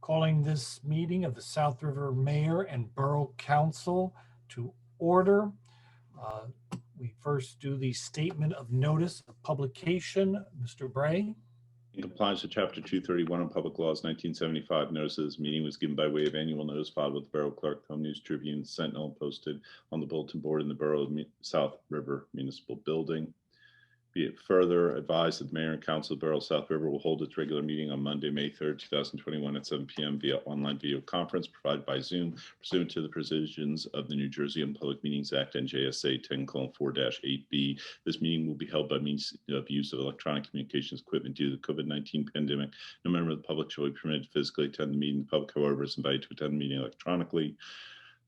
calling this meeting of the South River Mayor and Borough Council to order. We first do the statement of notice of publication. Mr. Bray. In compliance with Chapter 231 of Public Laws 1975, notice of this meeting was given by way of annual notice filed with the Borough Clerk, Home News Tribune, Sentinel, and posted on the bulletin board in the Borough South River Municipal Building. Be it further advised that the Mayor and Council of the Borough South River will hold its regular meeting on Monday, May 3rd, 2021 at 7 p.m. via online video conference provided by Zoom, pursuant to the provisions of the New Jersey Public Meetings Act NJSA 10:4-8B. This meeting will be held by means of use of electronic communications equipment due to the COVID-19 pandemic. No member of the public shall be permitted to physically attend the meeting. The public, however, is invited to attend the meeting electronically.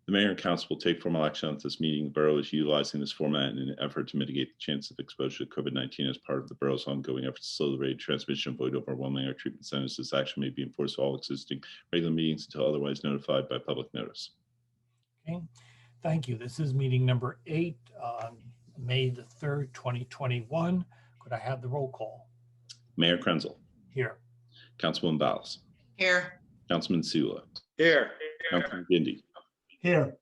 The Mayor and Council will take formal action at this meeting. The Borough is utilizing this format in an effort to mitigate the chance of exposure to COVID-19 as part of the Borough's ongoing efforts to slow the rate of transmission, avoid overwhelming our treatment centers. This action may be enforced to all existing regular meetings until otherwise notified by public notice. Okay, thank you. This is meeting number 8 on May the 3rd, 2021. Could I have the roll call? Mayor Krenzel. Here. Councilwoman Ballas. Here. Councilman Sula. Here. Councilman Gindi. Here.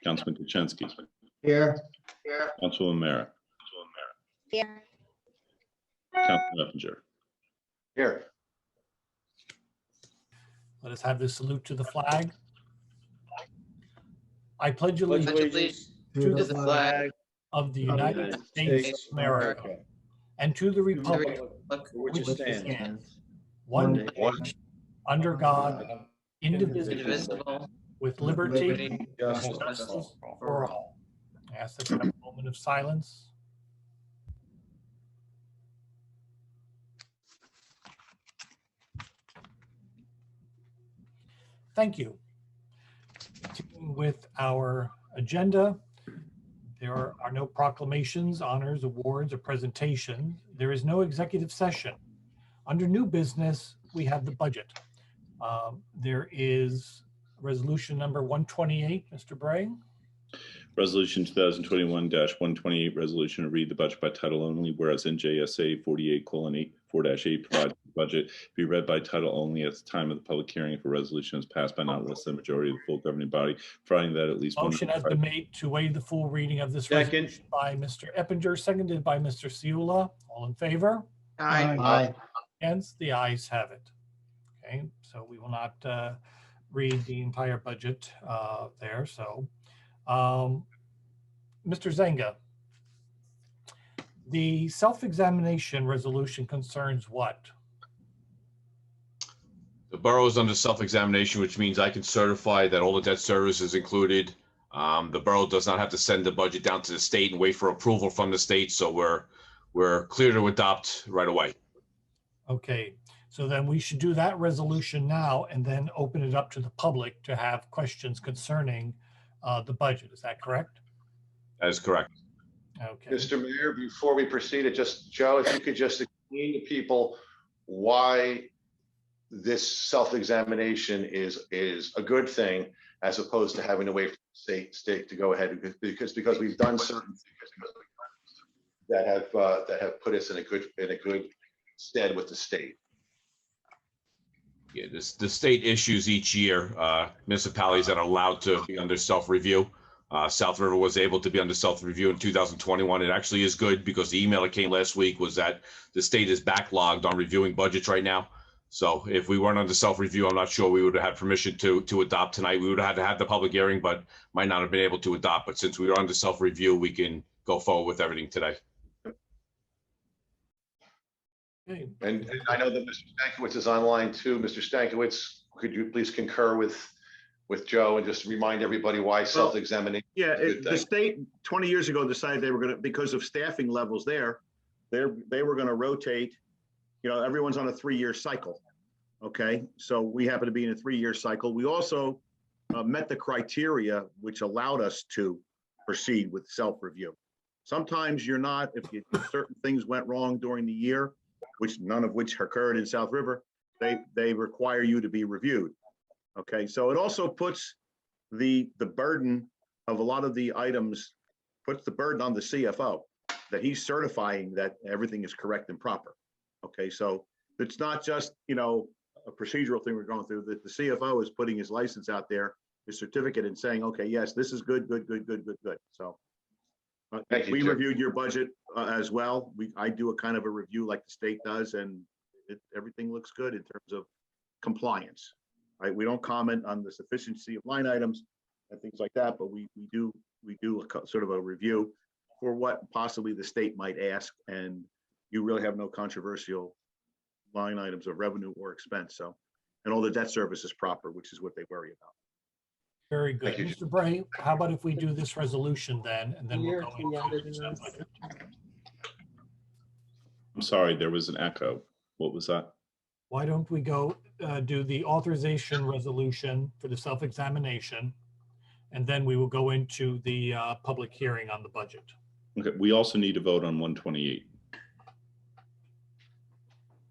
Councilman Kuczynski. Here. Councilwoman Merritt. Here. Councilman Eppinger. Here. Let us have the salute to the flag. I pledge allegiance To the flag of the United States of America and to the republic which stands one nation under God, indivisible, with liberty and justice for all. I ask that we have a moment of silence. Thank you. Continuing with our agenda, there are no proclamations, honors, awards, or presentations. There is no executive session. Under new business, we have the budget. There is resolution number 128, Mr. Bray. Resolution 2021-128, resolution to read the budget by title only, whereas NJSA 48:4-8 provides the budget be read by title only at the time of the public hearing if a resolution is passed by not less than a majority of the full governing body, providing that at least Motion has been made to waive the full reading of this resolution by Mr. Eppinger, seconded by Mr. Sula. All in favor? Aye. Against? The ayes have it. Okay, so we will not read the entire budget there. So, Mr. Zenga, the self-examination resolution concerns what? The borough is under self-examination, which means I can certify that all the debt service is included. The borough does not have to send the budget down to the state and wait for approval from the state, so we're clear to adopt right away. Okay, so then we should do that resolution now and then open it up to the public to have questions concerning the budget. Is that correct? That is correct. Okay. Mr. Mayor, before we proceed, Joe, if you could just explain to people why this self-examination is a good thing as opposed to having to wait for the state to go ahead, because we've done certain things that have put us in a good stead with the state. Yeah, the state issues each year municipalities that are allowed to be under self-review. South River was able to be under self-review in 2021. It actually is good because the email that came last week was that the state is backlogged on reviewing budgets right now. So if we weren't under self-review, I'm not sure we would have had permission to adopt tonight. We would have had to have the public hearing, but might not have been able to adopt. But since we are under self-review, we can go forward with everything today. Okay. And I know that Mr. Stankiewicz is online too. Mr. Stankiewicz, could you please concur with Joe and just remind everybody why self-examination? Yeah, the state 20 years ago decided they were going to, because of staffing levels there, they were going to rotate. You know, everyone's on a 3-year cycle. Okay, so we happen to be in a 3-year cycle. We also met the criteria which allowed us to proceed with self-review. Sometimes you're not, if certain things went wrong during the year, which none of which occurred in South River, they require you to be reviewed. Okay, so it also puts the burden of a lot of the items, puts the burden on the CFO that he's certifying that everything is correct and proper. Okay, so it's not just, you know, a procedural thing we're going through, that the CFO is putting his license out there, his certificate, and saying, okay, yes, this is good. So Thank you, we Jim. reviewed your budget as well. I do a kind of a review like the state does, and everything looks good in terms of compliance. Right? We don't comment on the sufficiency of line items and things like that, but we do sort of a review for what possibly the state might ask, and you really have no controversial line items of revenue or expense. So, and all the debt service is proper, which is what they worry about. Very good. Thank you. Mr. Bray, how about if we do this resolution then, and then we'll go into the budget? I'm sorry, there was an echo. What was that? Why don't we go do the authorization resolution for the self-examination, and then we will go into the public hearing on the budget. Okay, we also need to vote on 128.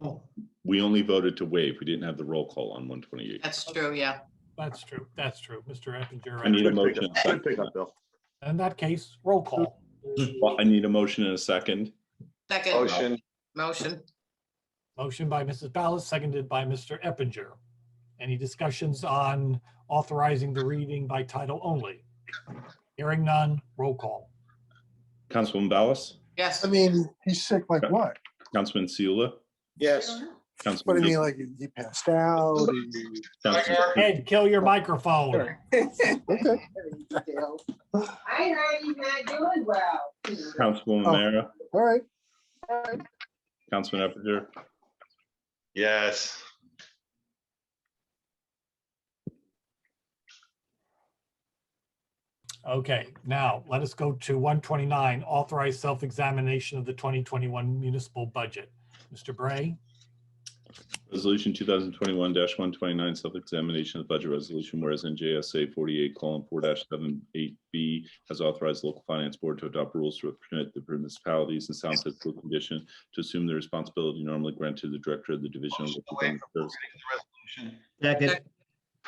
Oh, We only voted to waive. We didn't have the roll call on 128. that's true, yeah. That's true. That's true. Mr. Eppinger. I need a Good motion. pickup. and a Good second. pickup, Bill. In that case, roll call. Well, I need a motion and a second. Second, Motion. Motion by Mrs. Ballas, seconded by Mr. Eppinger. Any discussions on authorizing the reading by title only? Hearing none, roll call. Councilwoman Ballas, yes. I mean, he's sick like what? Councilman Seula, Yes. What do Councilman, you mean, like he passed out? Councilman, Ed, kill your microphone. Okay. I heard he's not doing well. Councilwoman Oh. Mara, All right. Councilman Eppinger, Yes. Okay, now let us go to 129, authorized self-examination of the 2021 municipal budget. Mr. Bray, Resolution 2021-129, self-examination of the budget resolution, whereas NJSA 48:4-78B has authorized the local finance board to adopt rules to permit the municipalities in sound fiscal condition to assume the responsibility normally granted to the director of the division of Motion to local waive government the services. resolution. Second,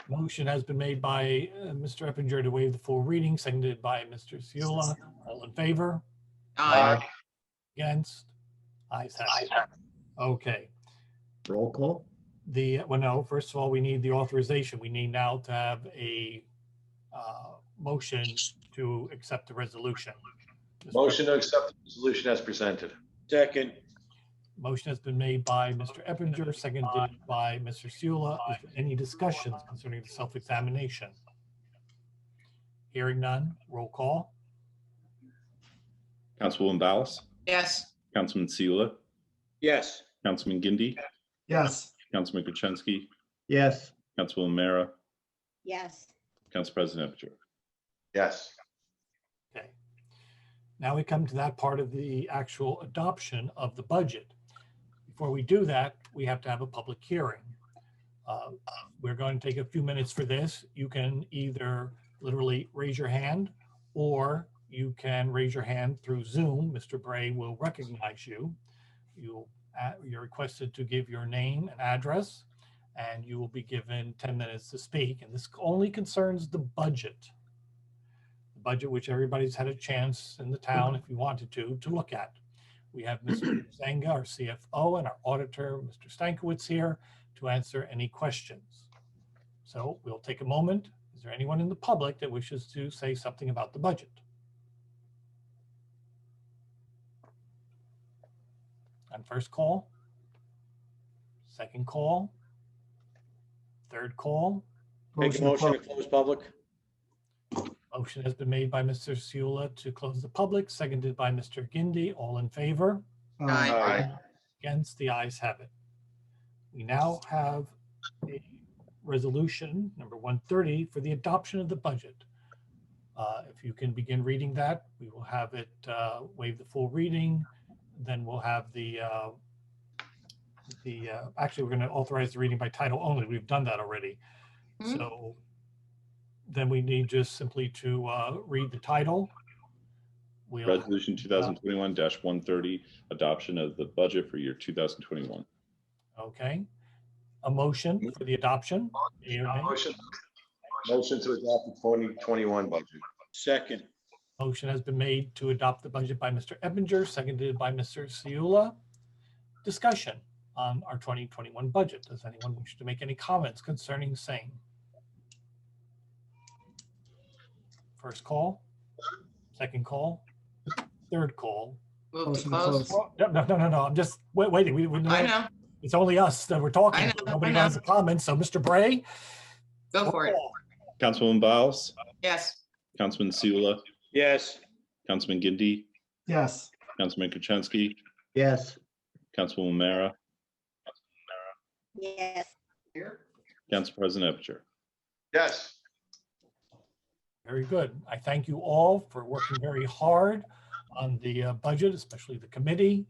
motion has been made by Mr. Eppinger to waive the full reading, seconded by Mr. Seula. All in favor? aye. Against? Ayes have it. Okay. Roll call? Well, no, first of all, we need the authorization. We need now to have a motion to accept the resolution. Motion to accept the resolution as presented. Second. Motion has been made by Mr. Eppinger, seconded by Mr. Seula. Is there any discussions concerning the self-examination? Hearing none, roll call. Councilwoman Ballas, Yes. Councilman Seula, Yes. Councilman Gindi, Yes. Councilman Gertenski, Yes. Councilwoman Mara, Yes. Council President Eppinger. Yes. Okay. Now we come to that part of the actual adoption of the budget. Before we do that, we have to have a public hearing. We're going to take a few minutes for this. You can either literally raise your hand, or you can raise your hand through Zoom. Mr. Bray will recognize you. You're requested to give your name and address, and you will be given 10 minutes to speak. And this only concerns the budget. The budget which everybody's had a chance in the town, if you wanted to look at. We have Mr. Zanga, our CFO, and our auditor, Mr. Stankiewicz, here to answer any questions. So we'll take a moment. Is there anyone in the public that wishes to say something about the budget? On first call, second call, third call. Make a motion to close public. Motion has been made by Mr. Seula to close the public, seconded by Mr. Gindi. All in favor? Aye. Aye. Against? The ayes have it. We now have a resolution, number 130, for the adoption of the budget. If you can begin reading that, we will have it waive the full reading. Then we'll have actually, we're going to authorize the reading by title only. We've done that already. Mhm. So then we need just simply to read the title. We'll, Resolution 2021-130, adoption of the budget for year 2021. okay. A motion for the adoption. Motion to adopt the 2021 budget. Second. Motion has been made to adopt the budget by Mr. Eppinger, seconded by Mr. Seula. Discussion on our 2021 budget. Does anyone wish to make any comments concerning same? First call, second call, third call. Move to Motion to close. close. No. I'm just waiting. I know. It's only us that we're talking. I to. know, Nobody I know. has a comment. So Mr. Bray? Go for it. Councilwoman Biles, Yes. Councilman Seula, Yes. Councilman Gindi, Yes. Councilman Gertenski, Yes. Councilwoman Mara, Yes. Council President Eppinger. Yes. Very good. I thank you all for working very hard on the budget, especially the committee.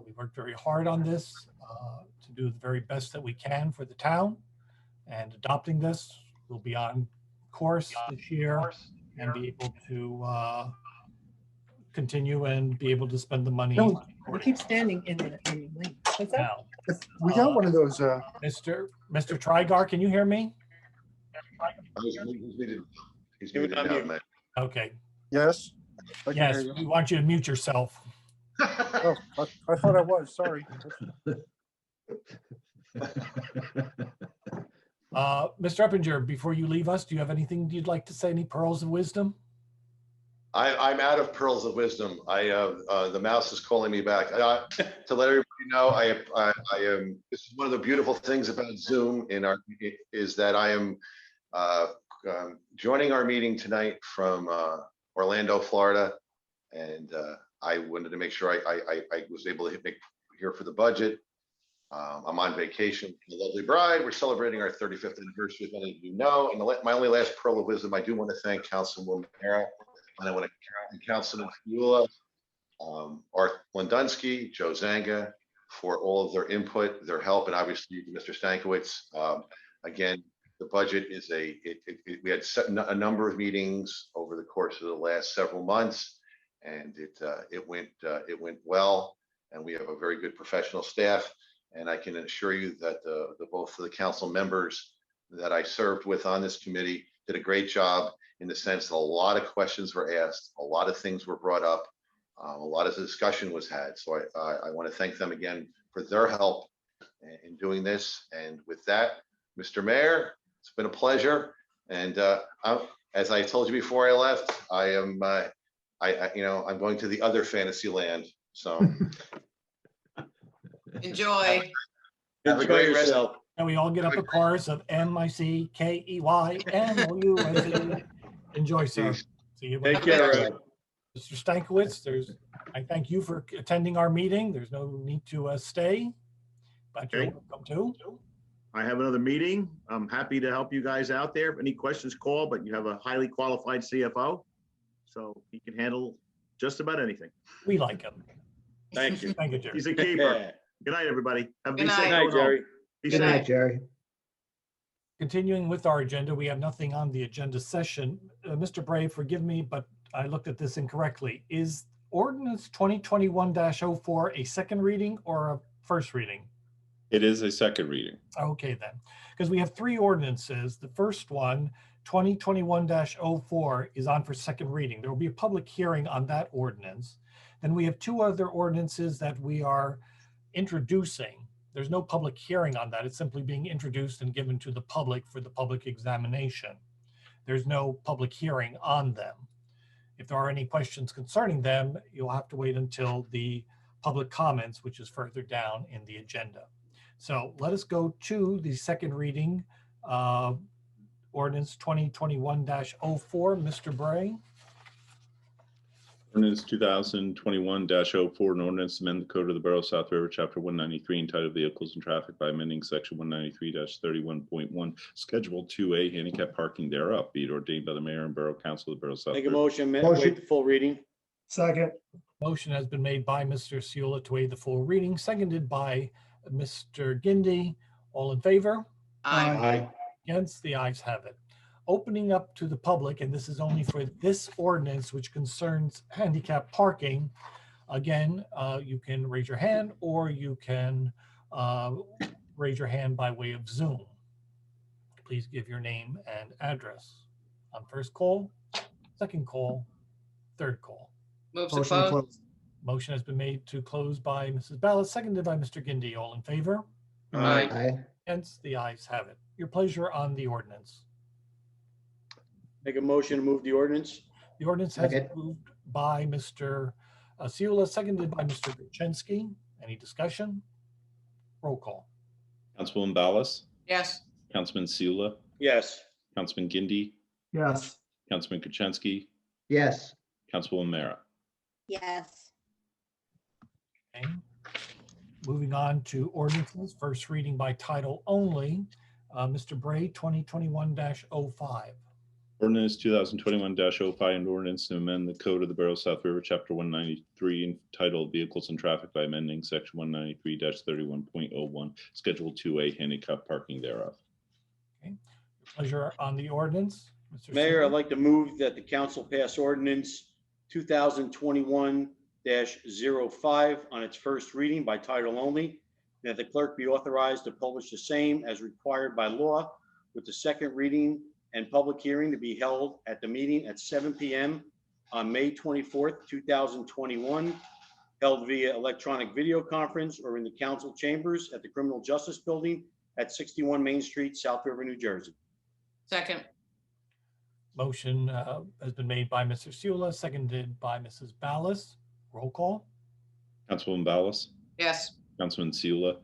We worked very hard on this to do the very best that we can for the town. And adopting this, we'll be on course this year and be able to continue and be able to spend the money. No, we keep standing in the lane. What's that? Now, We got one of those, Mr. Trigar, can you hear me? He's muted now, man. Okay. yes? I can hear Yes, you. we want you to mute yourself. Oh, I thought I was, sorry. Mr. Eppinger, before you leave us, do you have anything you'd like to say? Any pearls of wisdom? I'm out of pearls of wisdom. The mouse is calling me back. To let everybody know, I am. This is one of the beautiful things about Zoom is that I am joining our meeting tonight from Orlando, Florida, and I wanted to make sure I was able to make here for the budget. I'm on vacation with the lovely bride. We're celebrating our 35th anniversary, as many of you know. And my only last pearl of wisdom, I do want to thank Councilwoman Mara, and I want to thank Councilman Fiula, Art Lindunsky, Joe Zanga, for all of their input, their help, and obviously Mr. Stankiewicz. Again, the budget is we had a number of meetings over the course of the last several months, and it went well, and we have a very good professional staff. And I can assure you that both of the council members that I served with on this committee did a great job, in the sense that a lot of questions were asked, a lot of things were brought up, a lot of discussion was had. So I want to thank them again for their help in doing this. And with that, Mr. Mayor, it's been a pleasure. And as I told you before I left, I'm going to the other fantasy land. So Enjoy. have a great rest. And we all get up a chorus of MICKEYMOUSE. Enjoy, sir. See you. Take care. Mr. Stankiewicz, I thank you for attending our meeting. There's no need to stay, but you're Okay. welcome to. I have another meeting. I'm happy to help you guys out there. If any questions, call, but you have a highly qualified CFO, so he can handle just about anything. We like him. Thank you. Thank you, Jerry. He's a keeper. Good night, everybody. Have a Good be safe night. going home. Be Good safe. night. Jerry. Continuing with our agenda, we have nothing on the agenda session. Mr. Bray, forgive me, but I looked at this incorrectly. Is Ordinance 2021-04 a second reading or a first reading? It is a second reading. Okay, then, because we have three ordinances. The first one, 2021-04, is on for second reading. There will be a public hearing on that ordinance. Then we have two other ordinances that we are introducing. There's no public hearing on that. It's simply being introduced and given to the public for the public examination. There's no public hearing on them. If there are any questions concerning them, you'll have to wait until the public comments, which is further down in the agenda. So let us go to the second reading, ordinance 2021-04. Mr. Bray. Ordinance 2021-04, an ordinance to amend the code of the Borough of South River, Chapter 193, entitled Vehicles and Traffic by amending Section 193-31.1, Schedule 2A, handicap parking thereof, be it ordained by the mayor and Borough Council of the Borough of South Make a River. motion, Motion. wait the full reading. Second. Motion has been made by Mr. Seula to waive the full reading, seconded by Mr. Gindi. All in favor? Aye. Against? The ayes have it. Opening up to the public, and this is only for this ordinance, which concerns handicap parking. Again, you can raise your hand, or you can raise your hand by way of Zoom. Please give your name and address on first call, second call, third call. Move to Motion to close. close. Motion has been made to close by Mrs. Ballas, seconded by Mr. Gindi. All in favor? Aye. Against? The ayes have it. Your pleasure on the ordinance. Make a motion to move the ordinance? The ordinance has been Second. moved by Mr. Seula, seconded by Mr. Gurchenski. Any discussion? Roll call. Councilwoman Ballas, Yes. Councilman Seula, Yes. Councilman Gindi, Yes. Councilman Kuczynski, Yes. Councilwoman Mara. Yes. Okay. Moving on to ordinances, first reading by title only. Mr. Bray, 2021-05. Ordinance 2021-05, and ordinance to amend the code of the Borough of South River, Chapter 193, entitled Vehicles and Traffic by amending Section 193-31.01, Schedule 2A, handicap parking thereof. Okay. Pleasure on the ordinance. Mr. Mayor, Seula. I'd like to move that the council pass ordinance 2021-05 on its first reading by title only, and that the clerk be authorized to publish the same as required by law, with the second reading and public hearing to be held at the meeting at 7 p.m. on May 24th, 2021, held via electronic video conference or in the council chambers at the Criminal Justice Building at 61 Main Street, South River, New Jersey. Second. Motion has been made by Mr. Seula, seconded by Mrs. Ballas. Roll call. Councilwoman Ballas, Yes. Councilman Seula,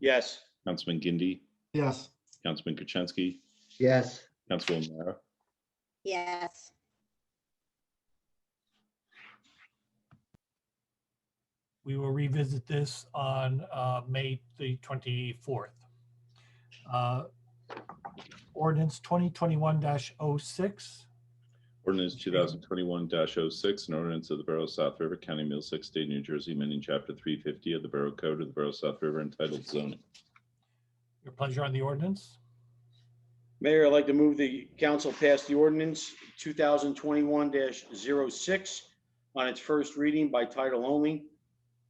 Yes. Councilman Gindi, Yes. Councilman Kuczynski, Yes. Councilwoman Mara. Yes. We will revisit this on May the 24th. Ordinance 2021-06. Ordinance 2021-06, an ordinance of the Borough of South River, County of Middlesex, State of New Jersey, amending Chapter 350 of the Borough Code of the Borough of South River, entitled Zoning. Your pleasure on the ordinance. Mayor, I'd like to move the council pass the ordinance 2021-06 on its first reading by title only,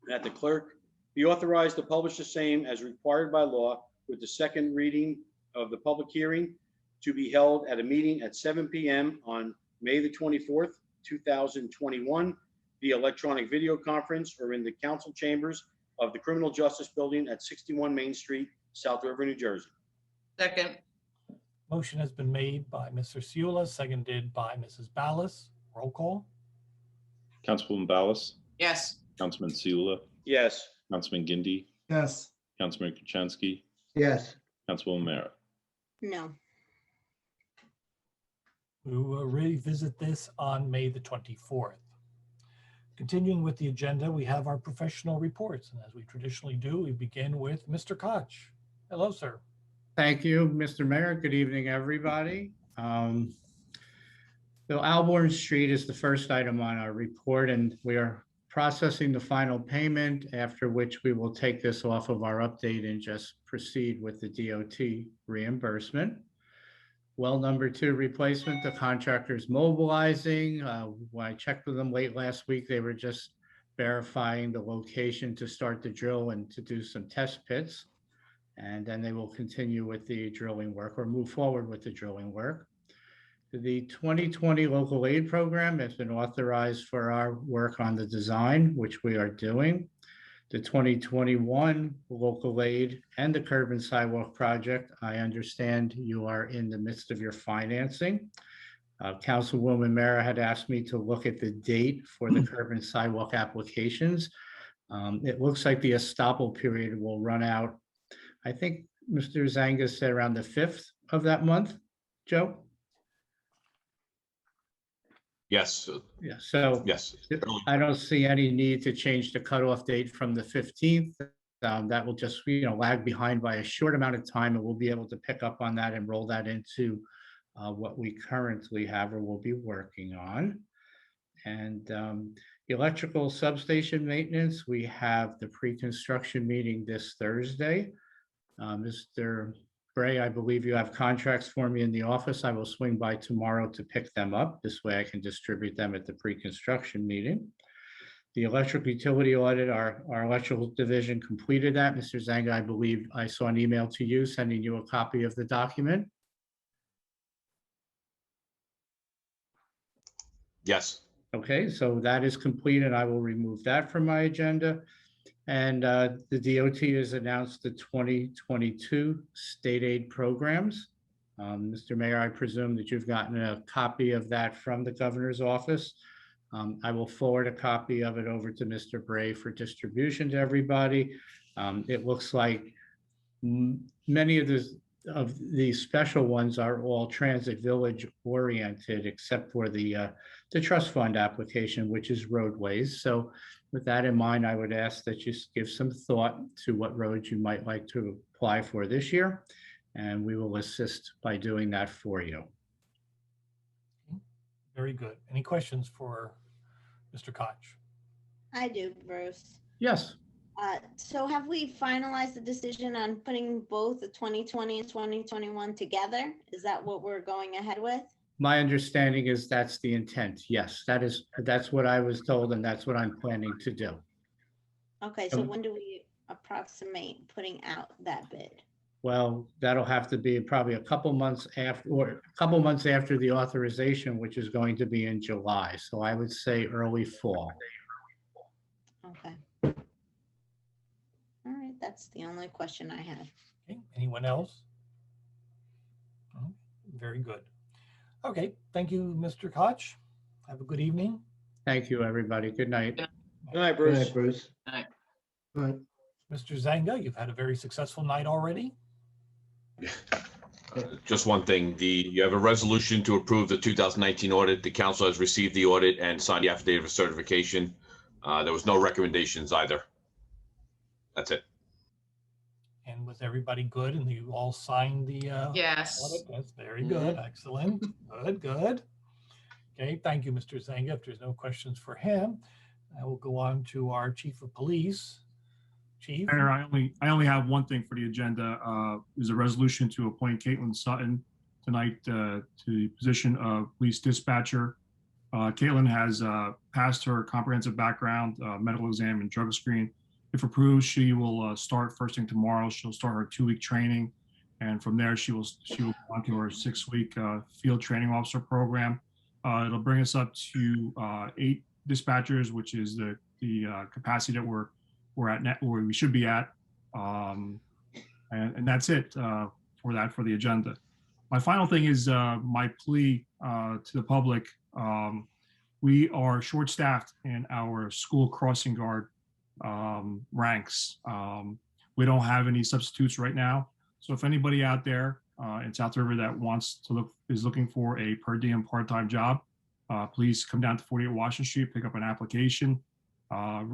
and that the clerk be authorized to publish the same as required by law, with the second reading of the public hearing to be held at a meeting at 7 p.m. on May the 24th, 2021, via electronic video conference or in the council chambers of the Criminal Justice Building at 61 Main Street, South River, New Jersey. Second. Motion has been made by Mr. Seula, seconded by Mrs. Ballas. Roll call. Councilwoman Ballas, Yes. Councilman Seula, Yes. Councilman Gindi, Yes. Councilman Kuczynski, Yes. Councilwoman Mara. No. We will revisit this on May the 24th. Continuing with the agenda, we have our professional reports. And as we traditionally do, we begin with Mr. Koch. Hello, sir. Thank you, Mr. Mayor. Good evening, everybody. So Alborn Street is the first item on our report, and we are processing the final payment, after which we will take this off of our update and just proceed with the DOT reimbursement. Well, number 2 replacement, the contractor's mobilizing. When I checked with them late last week, they were just verifying the location to start the drill and to do some test pits. And then they will continue with the drilling work or move forward with the drilling work. The 2020 local aid program has been authorized for our work on the design, which we are doing. The 2021 local aid and the curb and sidewalk project, I understand you are in the midst of your financing. Councilwoman Mara had asked me to look at the date for the curb and sidewalk applications. It looks like the estoppel period will run out. I think Mr. Zanga said around the 5th of that month, Joe? Yes. Yeah, so Yes. I don't see any need to change the cutoff date from the 15th. That will just, lag behind by a short amount of time, and we'll be able to pick up on that and roll that into what we currently have or will be working on. And electrical substation maintenance, we have the pre-construction meeting this Thursday. Mr. Bray, I believe you have contracts for me in the office. I will swing by tomorrow to pick them up. This way I can distribute them at the pre-construction meeting. The electric utility audit, our electrical division completed that. Mr. Zanga, I believe I saw an email to you sending you a copy of the document. Yes. Okay, so that is complete and I will remove that from my agenda. And the DOT has announced the 2022 state aid programs. Mr. Mayor, I presume that you've gotten a copy of that from the governor's office. I will forward a copy of it over to Mr. Bray for distribution to everybody. It looks like many of the special ones are all transit village oriented, except for the trust fund application, which is roadways. So with that in mind, I would ask that you give some thought to what roads you might like to apply for this year, and we will assist by doing that for you. Very good. Any questions for Mr. Koch? I do, Bruce. Yes. So have we finalized the decision on putting both the 2020 and 2021 together? Is that what we're going ahead with? My understanding is that's the intent. Yes, that's what I was told, and that's what I'm planning to do. Okay, so when do we approximate putting out that bid? Well, that'll have to be probably a couple months after the authorization, which is going to be in July. So I would say early fall. Okay. All right, that's the only question I had. Okay, anyone else? Oh, very good. Okay, thank you, Mr. Koch. Have a good evening. Thank you, everybody. Good night. Good night, Bruce. Good night, Bruce. Aye. Good night. Mr. Zanga, you've had a very successful night already. Just one thing, you have a resolution to approve the 2019 audit. The council has received the audit and signed the affidavit of certification. There was no recommendations either. That's it. And was everybody good and you all signed the Yes. audit? That's very good. Excellent. Good, good. Okay, thank you, Mr. Zanga. If there's no questions for him, I will go on to our Chief of Police. Chief? Mayor, I only have one thing for the agenda. Is a resolution to appoint Caitlin Sutton tonight to the position of police dispatcher. Caitlin has passed her comprehensive background, medical exam, and drug screen. If approved, she will start first thing tomorrow. She'll start her 2-week training, and from there she will go on to her 6-week field training officer program. It'll bring us up to 8 dispatchers, which is the capacity that we're at net, where we should be at, and that's it for the agenda. My final thing is my plea to the public. We are short-staffed in our school crossing guard ranks. We don't have any substitutes right now. So if anybody out there in South River that is looking for a per diem part-time job, please come down to 48 Washington Street, pick up an application.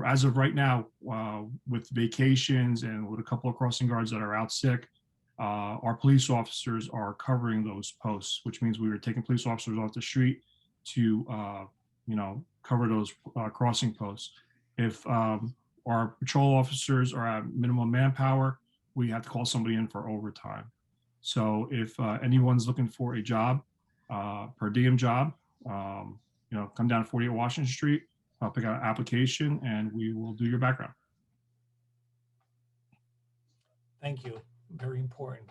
As of right now, with vacations and with a couple of crossing guards that are out sick, our police officers are covering those posts, which means we were taking police officers off the street to, cover those crossing posts. If our patrol officers are at minimum manpower, we have to call somebody in for overtime. So if anyone's looking for a job, per diem job, come down to 48 Washington Street, pick out an application, and we will do your background. Thank you. Very important.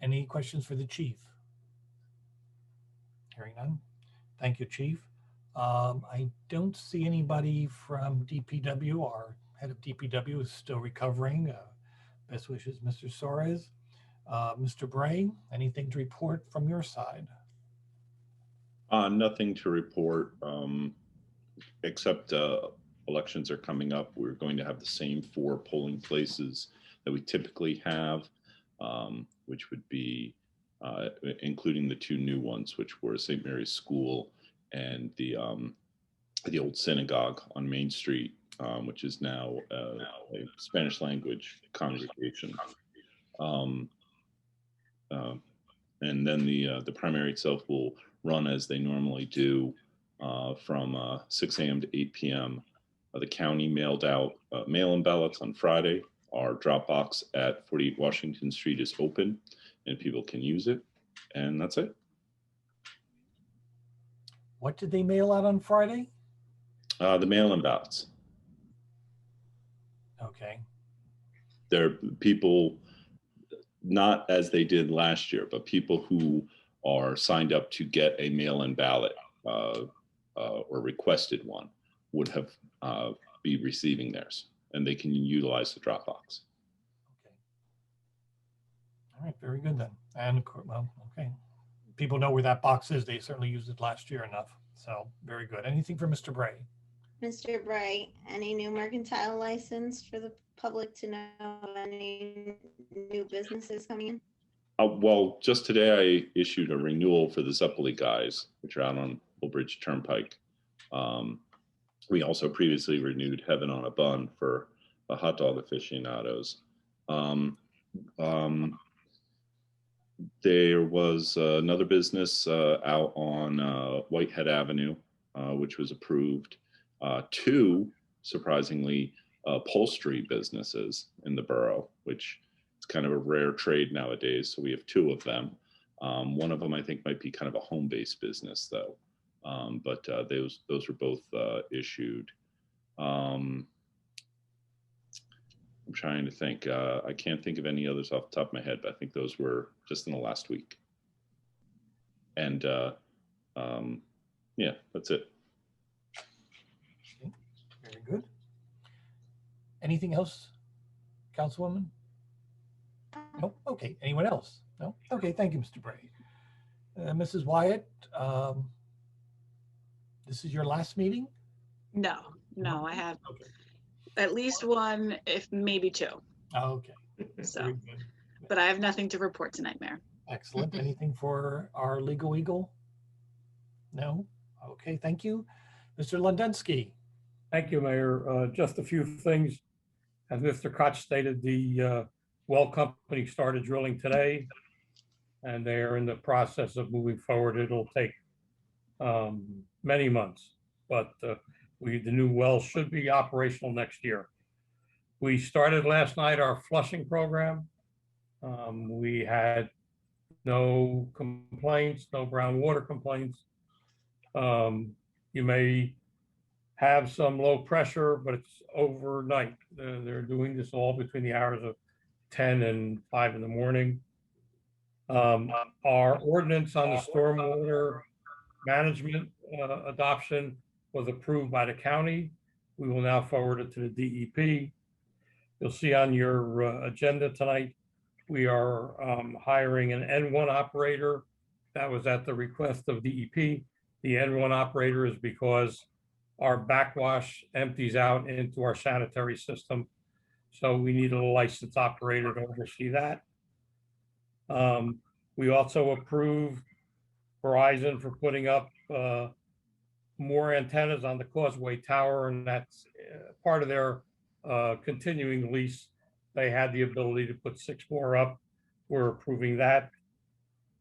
Any questions for the chief? Hearing none. Thank you, Chief. I don't see anybody from DPW. Our head of DPW is still recovering. Best wishes, Mr. Suarez. Mr. Bray, anything to report from your side? Nothing to report, except elections are coming up. We're going to have the same 4 polling places that we typically have, which would be including the 2 new ones, which were St. Mary's School and the old synagogue on Main Street, which is now a Spanish language congregation. And then the primary itself will run as they normally do from 6 a.m. to 8 p.m. The county mailed out mail-in ballots on Friday. Our drop box at 48 Washington Street is open and people can use it. And that's it. What did they mail out on Friday? The mail-in ballots. Okay. They're people, not as they did last year, but people who are signed up to get a mail-in ballot. or requested one would have be receiving theirs, and they can utilize the Dropbox. Okay. All right, very good then. And well, okay. People know where that box is. They certainly used it last year enough. So very good. Anything for Mr. Bray? Mr. Bray, any new mercantile license for the public to know of any new businesses coming in? Well, just today I issued a renewal for the Zeppeli guys, which are out on Old Bridge Turnpike. We also previously renewed Heaven on a Bun for the hot dog aficionados. There was another business out on Whitehead Avenue, which was approved. Two, surprisingly, upholstery businesses in the borough, which is kind of a rare trade nowadays. So we have two of them. One of them I think might be kind of a home-based business though. But those were both issued. I'm trying to think. I can't think of any others off the top of my head, but I think those were just in the last week. And yeah, that's it. Okay, very good. Anything else, Councilwoman? Nope. Okay. Anyone else? No. Okay. Thank you, Mr. Bray. Mrs. Wyatt, this is your last meeting? No, I have Okay. at least one, if maybe two. Okay. So, Very good. but I have nothing to report tonight, Mayor. Excellent. Anything for our legal eagle? No? Okay, thank you. Mr. Lundensky. Thank you, Mayor. Just a few things. As Mr. Koch stated, the well company started drilling today, and they are in the process of moving forward. It'll take many months, but the new well should be operational next year. We started last night our flushing program. We had no complaints, no brown water complaints. You may have some low pressure, but it's overnight. They're doing this all between the hours of 10 and 5 in the morning. Our ordinance on the stormwater management adoption was approved by the county. We will now forward it to the DEP. You'll see on your agenda tonight, we are hiring an N1 operator. That was at the request of DEP. The N1 operator is because our backwash empties out into our sanitary system. So we need a licensed operator to oversee that. We also approved Verizon for putting up more antennas on the Causeway Tower, and that's part of their continuing lease. They had the ability to put 6 more up. We're approving that.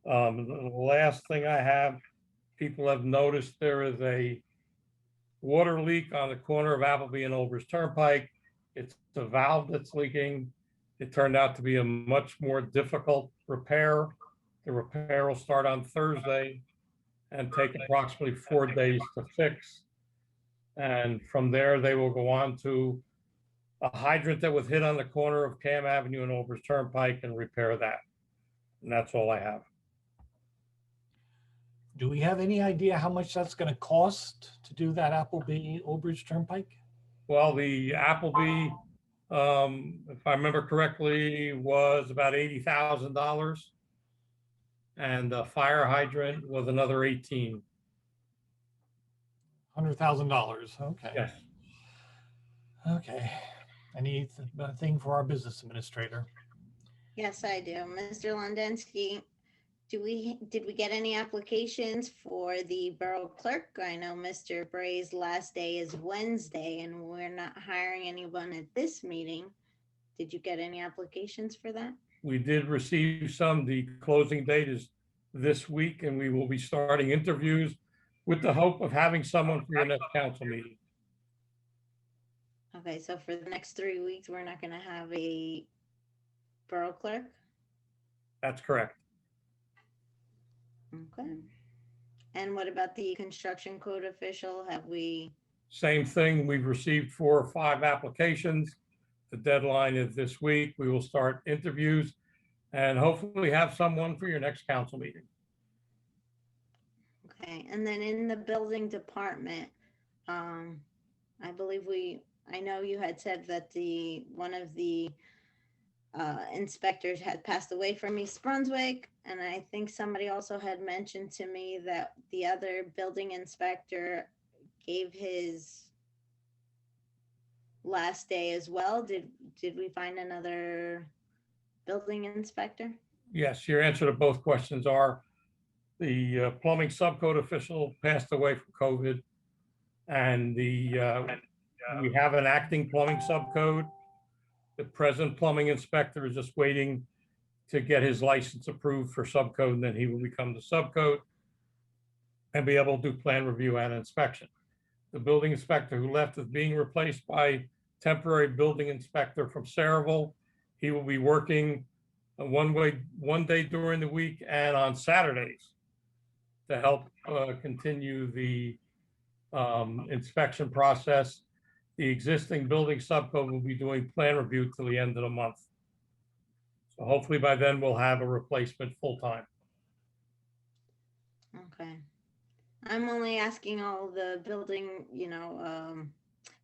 The last thing I have, people have noticed there is a water leak on the corner of Appleby and Old Bridge Turnpike. It's the valve that's leaking. It turned out to be a much more difficult repair. The repair will start on Thursday and take approximately 4 days to fix. And from there, they will go on to a hydrant that was hit on the corner of Cam Avenue and Old Bridge Turnpike and repair that. And that's all I have. Do we have any idea how much that's going to cost to do that Appleby Old Bridge Turnpike? Well, the Appleby, if I remember correctly, was about $80,000. And the fire hydrant was another 18. $100,000. Okay. Yes. Okay. Anything for our business administrator? Yes, I do. Mr. Lundensky, did we get any applications for the borough clerk? I know Mr. Bray's last day is Wednesday and we're not hiring anyone at this meeting. Did you get any applications for that? We did receive some. The closing date is this week, and we will be starting interviews with the hope of having someone for your next council meeting. Okay, so for the next 3 weeks, we're not going to have a borough clerk? That's correct. Okay. And what about the construction code official? Have we? Same thing. We've received 4 or 5 applications. The deadline is this week. We will start interviews and hopefully have someone for your next council meeting. Okay, and then in the building department, I believe I know you had said that one of the inspectors had passed away from East Brunswick, and I think somebody also had mentioned to me that the other building inspector gave his last day as well. Did we find another building inspector? Yes, your answer to both questions are the plumbing subcode official passed away from COVID, and we have an acting plumbing subcode. The present plumbing inspector is just waiting to get his license approved for subcode, and then he will become the subcode and be able to do plan review and inspection. The building inspector who left is being replaced by temporary building inspector from Saraville. He will be working one day during the week and on Saturdays to help continue the inspection process. The existing building subcode will be doing plan review till the end of the month. So hopefully by then we'll have a replacement full-time. Okay. I'm only asking all the building,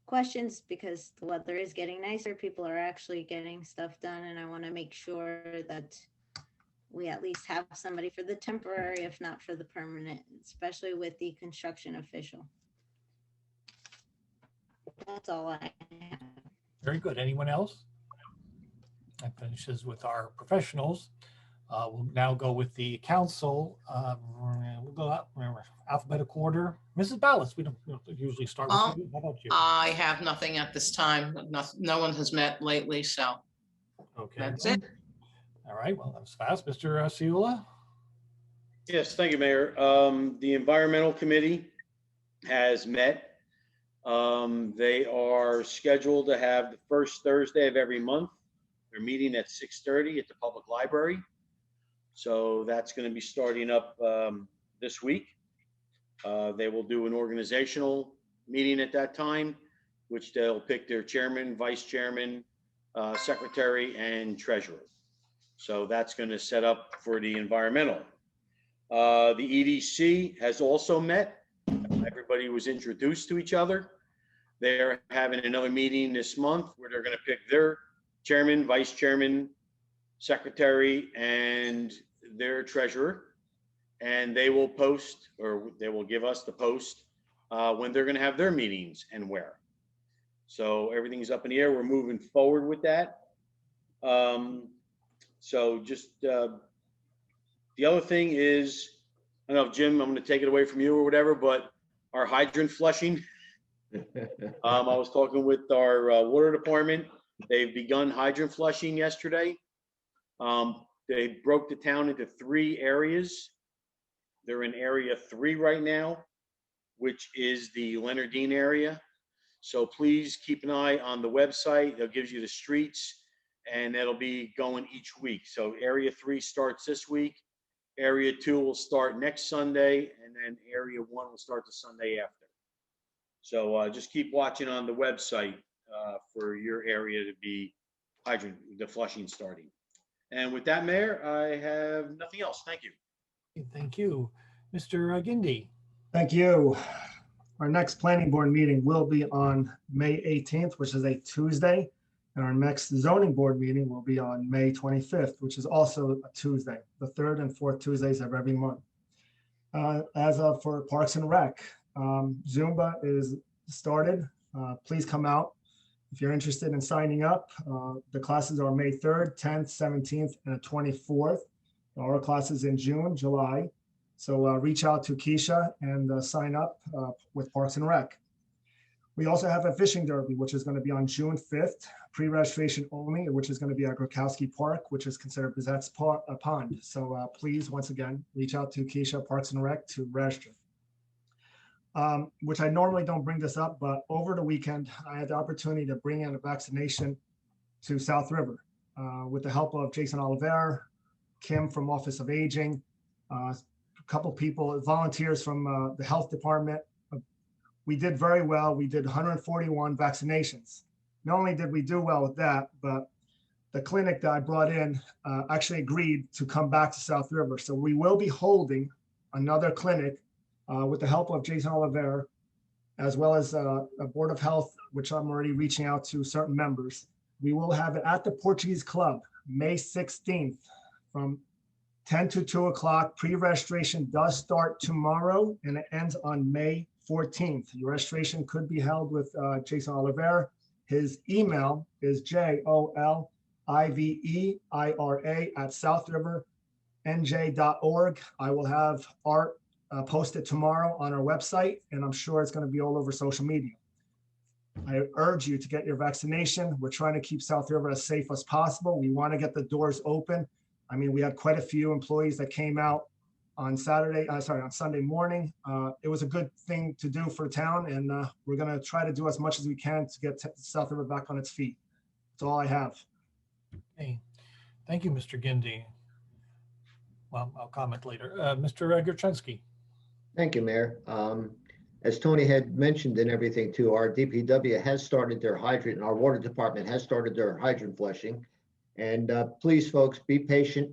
questions because the weather is getting nicer. People are actually getting stuff done, and I want to make sure that we at least have somebody for the temporary, if not for the permanent, especially with the construction official. That's all I have. Very good. Anyone else? That finishes with our professionals. We'll now go with the council. We'll go out alphabetical order. Mrs. Ballas, we don't usually start with you. How about you? I have nothing at this time. No one has met lately, so Okay. that's it. All right. Well, that was fast. Mr. Ciula? Yes, thank you, Mayor. The Environmental Committee has met. They are scheduled to have the first Thursday of every month. They're meeting at 6:30 at the public library. So that's going to be starting up this week. They will do an organizational meeting at that time, which they'll pick their chairman, vice chairman, secretary, and treasurer. So that's going to set up for the environmental. The EDC has also met. Everybody was introduced to each other. They're having another meeting this month where they're going to pick their chairman, vice chairman, secretary, and their treasurer. And they will post, or they will give us the post when they're going to have their meetings and where. So everything's up in the air. We're moving forward with that. So just the other thing is, I don't know, Jim, I'm going to take it away from you or whatever, but our hydrant flushing. I was talking with our water department. They've begun hydrant flushing yesterday. They broke the town into 3 areas. They're in area 3 right now, which is the Leonardine area. So please keep an eye on the website. That gives you the streets, and that'll be going each week. So area 3 starts this week. Area 2 will start next Sunday, and then area 1 will start the Sunday after. So just keep watching on the website for your area to be the flushing starting. And with that, Mayor, I have nothing else. Thank you. Thank you. Mr. Gindi? Thank you. Our next planning board meeting will be on May 18th, which is a Tuesday. And our next zoning board meeting will be on May 25th, which is also a Tuesday, the 3rd and 4th Tuesdays of every month. As of for Parks and Rec, Zumba is started. Please come out if you're interested in signing up. The classes are May 3rd, 10th, 17th, and 24th. Our classes in June, July. So reach out to Keisha and sign up with Parks and Rec. We also have a fishing derby, which is going to be on June 5th, pre-registration only, which is going to be at Grokowski Park, which is considered Bizet's Pond. So please, once again, reach out to Keisha, Parks and Rec to register. Which I normally don't bring this up, but over the weekend, I had the opportunity to bring in a vaccination to South River with the help of Jason Oliver, Kim from Office of Aging, a couple people, volunteers from the health department. We did very well. We did 141 vaccinations. Not only did we do well with that, but the clinic that I brought in actually agreed to come back to South River. So we will be holding another clinic with the help of Jason Oliver, as well as a Board of Health, which I'm already reaching out to certain members. We will have it at the Portuguese Club, May 16th, from 10 to 2 o'clock. Pre-registration does start tomorrow and it ends on May 14th. Your registration could be held with Jason Oliveira. His email is joliveira@southrivernj.org. I will have art posted tomorrow on our website, and I'm sure it's going to be all over social media. I urge you to get your vaccination. We're trying to keep South River as safe as possible. We want to get the doors open. I mean, we had quite a few employees that came out on Sunday morning. It was a good thing to do for town, and we're going to try to do as much as we can to get South River back on its feet. That's all I have. Okay. Thank you, Mr. Gindi. Well, I'll comment later. Mr. Gerczynski. Thank you, Mayor. As Tony had mentioned and everything too, our DPW has started their hydrant and our water department has started their hydrant flushing. And please, folks, be patient.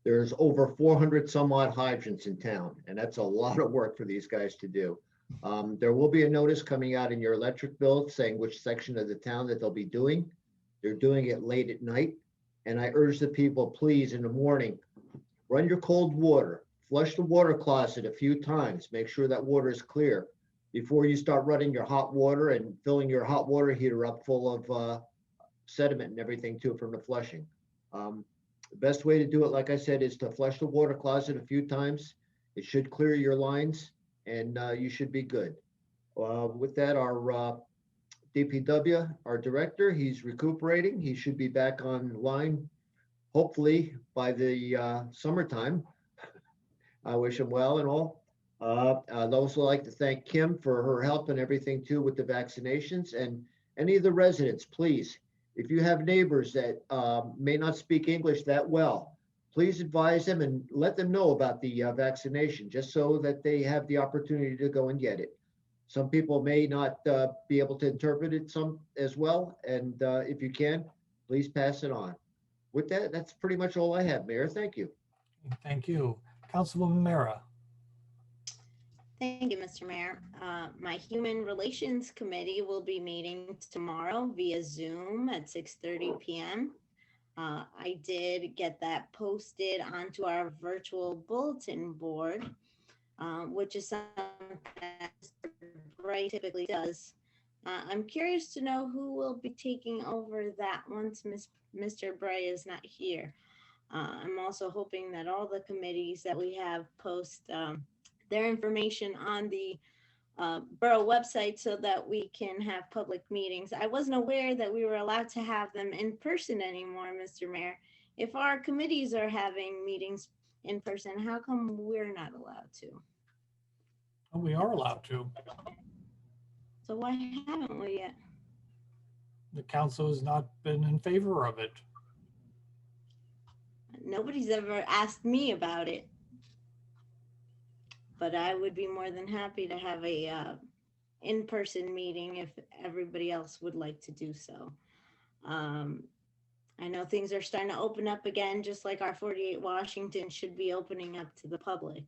There's over 400 some odd hydrants in town, and that's a lot of work for these guys to do. There will be a notice coming out in your electric bill saying which section of the town that they'll be doing. They're doing it late at night. And I urge the people, please, in the morning, run your cold water, flush the water closet a few times, make sure that water is clear before you start running your hot water and filling your hot water heater up full of sediment and everything too from the flushing. The best way to do it, like I said, is to flush the water closet a few times. It should clear your lines and you should be good. With that, our DPW, our director, he's recuperating. He should be back online, hopefully by the summertime. I wish him well and all. I'd also like to thank Kim for her help and everything too with the vaccinations. And any of the residents, please, if you have neighbors that may not speak English that well, please advise them and let them know about the vaccination, just so that they have the opportunity to go and get it. Some people may not be able to interpret it some as well. And if you can, please pass it on. With that, that's pretty much all I have, Mayor. Thank you. Thank you. Councilwoman Mara. Thank you, Mr. Mayor. My Human Relations Committee will be meeting tomorrow via Zoom at 6:30 p.m. I did get that posted onto our virtual bulletin board, which is something that Mr. Bray typically does. I'm curious to know who will be taking over that once Mr. Bray is not here. I'm also hoping that all the committees that we have post their information on the borough website so that we can have public meetings. I wasn't aware that we were allowed to have them in person anymore, Mr. Mayor. If our committees are having meetings in person, how come we're not allowed to? Oh, we are allowed to. So why haven't we yet? The council has not been in favor of it. Nobody's ever asked me about it. But I would be more than happy to have a in-person meeting if everybody else would like to do so. I know things are starting to open up again, just like our 48 Washington should be opening up to the public.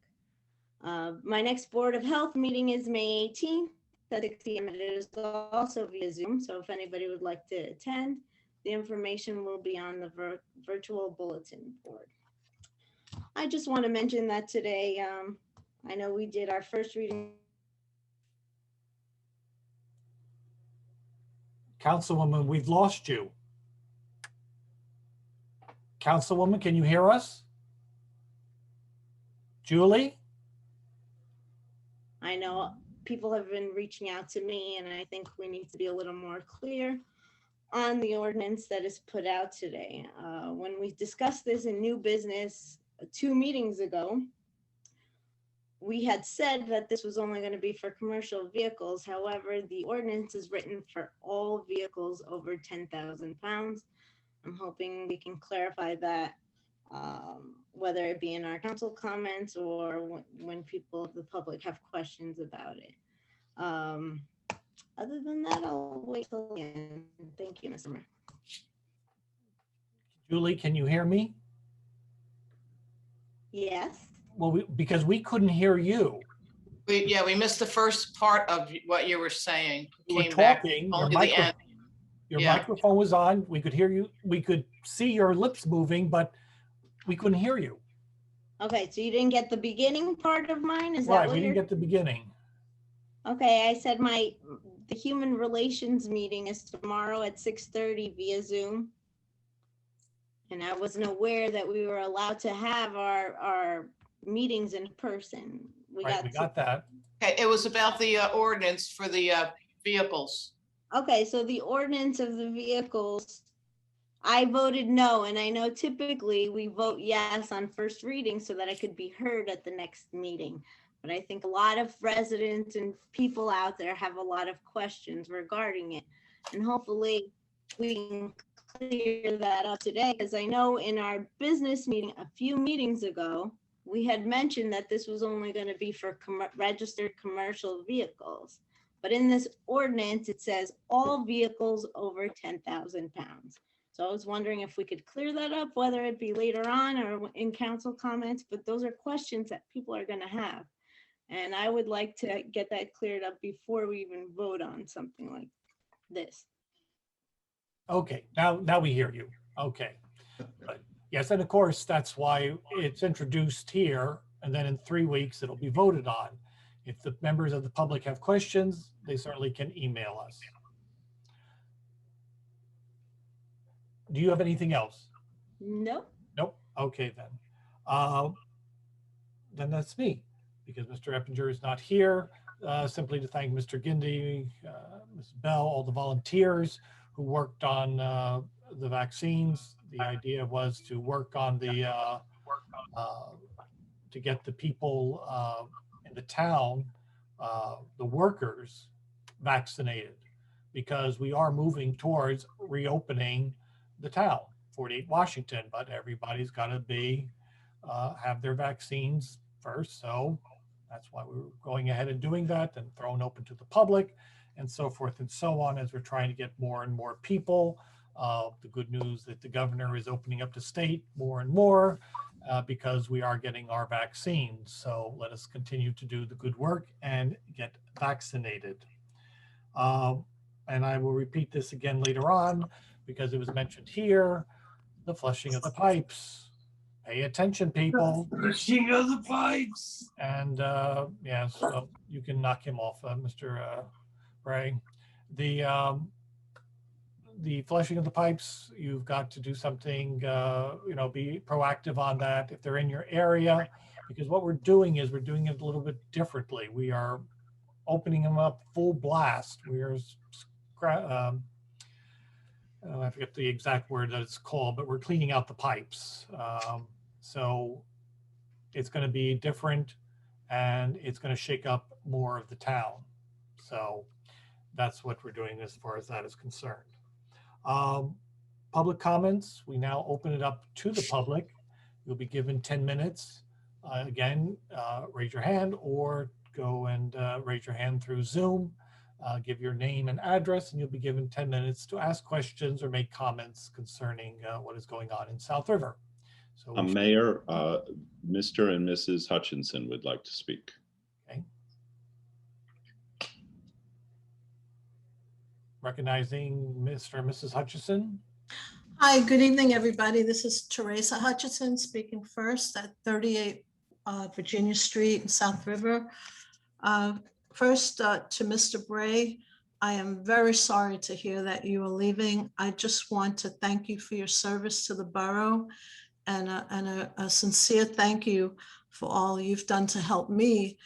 My next Board of Health meeting is May 18th at 6 p.m. It is also via Zoom, so if anybody would like to attend, the information will be on the virtual bulletin board. I just want to mention that today, I know we did our first reading. Councilwoman, we've lost you. Councilwoman, can you hear us? Julie? I know people have been reaching out to me, and I think we need to be a little more clear on the ordinance that is put out today. When we discussed this in new business 2 meetings ago, we had said that this was only going to be for commercial vehicles. However, the ordinance is written for all vehicles over 10,000 pounds. I'm hoping we can clarify that, whether it be in our council comments or when people of the public have questions about it. Other than that, I'll wait till the end. Thank you, Mr. Mayor. Julie, can you hear me? Yes. Well, because we couldn't hear you. We missed the first part of what you were saying. You were Came back talking, only the end. your Yeah. microphone was on. We could hear you. We could see your lips moving, but we couldn't hear you. Okay, so you didn't get the beginning part of mine? Is that Right, what we you're? didn't get the beginning. Okay, I said the human relations meeting is tomorrow at 6:30 via Zoom. And I wasn't aware that we were allowed to have our meetings in person. We got that. Okay, it was about the ordinance for the vehicles. Okay, so the ordinance of the vehicles, I voted no, and I know typically we vote yes on first reading so that it could be heard at the next meeting. But I think a lot of residents and people out there have a lot of questions regarding it. And hopefully we can clear that up today, because I know in our business meeting a few meetings ago, we had mentioned that this was only going to be for registered commercial vehicles. But in this ordinance, it says all vehicles over 10,000 pounds. So I was wondering if we could clear that up, whether it be later on or in council comments, but those are questions that people are going to have. And I would like to get that cleared up before we even vote on something like this. Okay, now we hear you. Okay. But yes, and of course, that's why it's introduced here, and then in 3 weeks, it'll be voted on. If the members of the public have questions, they certainly can email us. Do you have anything else? Nope. Nope. Okay, then. Then that's me, because Mr. Eppinger is not here. Simply to thank Mr. Gindi, Ms. Bell, all the volunteers who worked on the vaccines. The idea was to work on to get the people in the town, the workers, vaccinated, because we are moving towards reopening the town, 48 Washington, but everybody's got to have their vaccines first. So that's why we were going ahead and doing that and throwing open to the public and so forth and so on, as we're trying to get more and more people. The good news that the governor is opening up the state more and more because we are getting our vaccines. So let us continue to do the good work and get vaccinated. And I will repeat this again later on because it was mentioned here, the flushing of the pipes. Pay attention, people. Flushing of the pipes. And yeah, so you can knock him off, Mr. Bray. The flushing of the pipes, you've got to do something, be proactive on that if they're in your area, because what we're doing is we're doing it a little bit differently. We are opening them up full blast. We are, I forget the exact word that it's called, but we're cleaning out the pipes. So it's going to be different and it's going to shake up more of the town. So that's what we're doing as far as that is concerned. Public comments, we now open it up to the public. You'll be given 10 minutes. Again, raise your hand or go and raise your hand through Zoom. Give your name and address, and you'll be given 10 minutes to ask questions or make comments concerning what is going on in South River. So, Mayor, Mr. and Mrs. Hutchinson would like to speak. Okay. Recognizing Mr. and Mrs. Hutchinson. Hi, good evening, everybody. This is Teresa Hutchinson speaking first at 38 Virginia Street in South River. First, to Mr. Bray, I am very sorry to hear that you are leaving. I just want to thank you for your service to the borough and a sincere thank you for all you've done to help me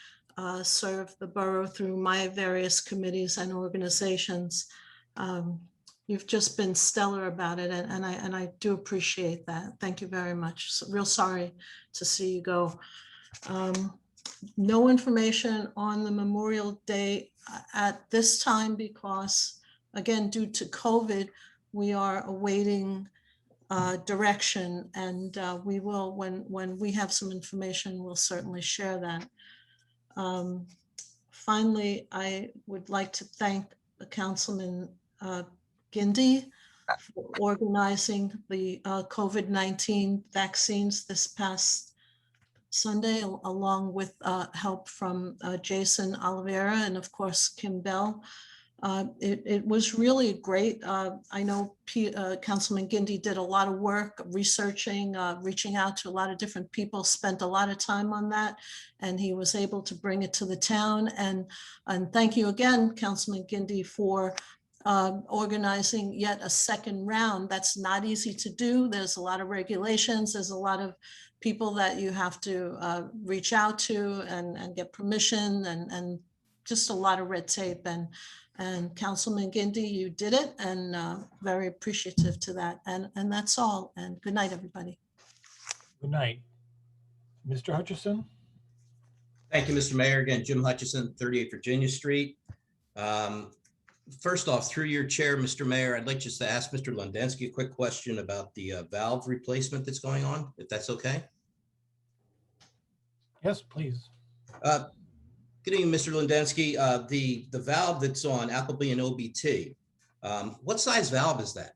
serve the borough through my various committees and organizations. You've just been stellar about it, and I do appreciate that. Thank you very much. So, real sorry to see you go. No information on the Memorial Day at this time because, again, due to COVID, we are awaiting direction, and we will, when we have some information, we'll certainly share that. Finally, I would like to thank the Councilman Gindi for organizing the COVID-19 vaccines this past Sunday, along with help from Jason Oliveira and of course Kim Bell. It was really great. I know Councilman Gindi did a lot of work researching, reaching out to a lot of different people, spent a lot of time on that, and he was able to bring it to the town. And thank you again, Councilman Gindi, for organizing yet a second round. That's not easy to do. There's a lot of regulations. There's a lot of people that you have to reach out to and get permission and just a lot of red tape. And Councilman Gindi, you did it, and very appreciative to that. And that's all. And good night, everybody. Good night. Mr. Hutchison? Thank you, Mr. Mayor. Again, Jim Hutchison, 38 Virginia Street. First off, through your chair, Mr. Mayor, I'd like just to ask Mr. Lundensky a quick question about the valve replacement that's going on, if that's okay. Yes, please. Good evening, Mr. Lundensky. The valve that's on Appleby and OBT, what size valve is that?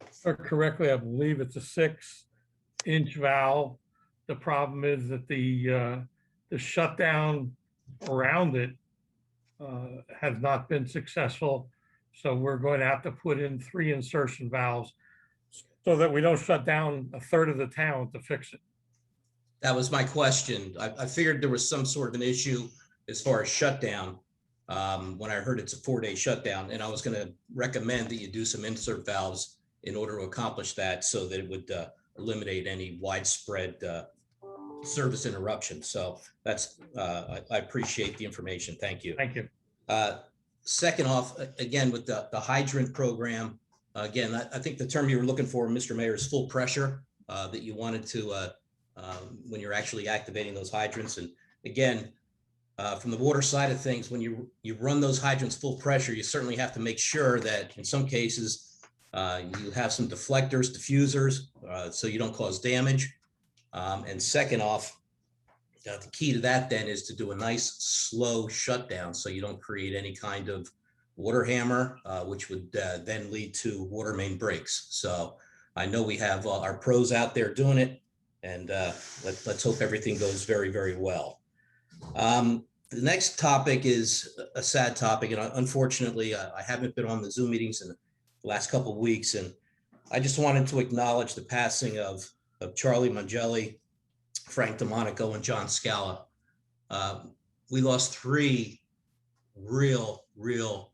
If I remember correctly, I believe it's a 6-inch valve. The problem is that the shutdown around it has not been successful. So we're going to have to put in 3 insertion valves so that we don't shut down a third of the town to fix it. That was my question. I figured there was some sort of an issue as far as shutdown when I heard it's a 4-day shutdown, and I was going to recommend that you do some insert valves in order to accomplish that so that it would eliminate any widespread service interruption. So that's, I appreciate the information. Thank you. Thank you. Second off, again, with the hydrant program, again, I think the term you were looking for, Mr. Mayor, is full pressure that you wanted to, when you're actually activating those hydrants. And again, from the water side of things, when you run those hydrants full pressure, you certainly have to make sure that in some cases you have some deflectors, diffusers, so you don't cause damage. And second off, the key to that then is to do a nice slow shutdown so you don't create any kind of water hammer, which would then lead to water main breaks. So I know we have our pros out there doing it, and let's hope everything goes very, very well. The next topic is a sad topic, and unfortunately, I haven't been on the Zoom meetings in the last couple of weeks, and I just wanted to acknowledge the passing of Charlie Mangelli, Frank DeMonico, and John Scala. We lost 3 real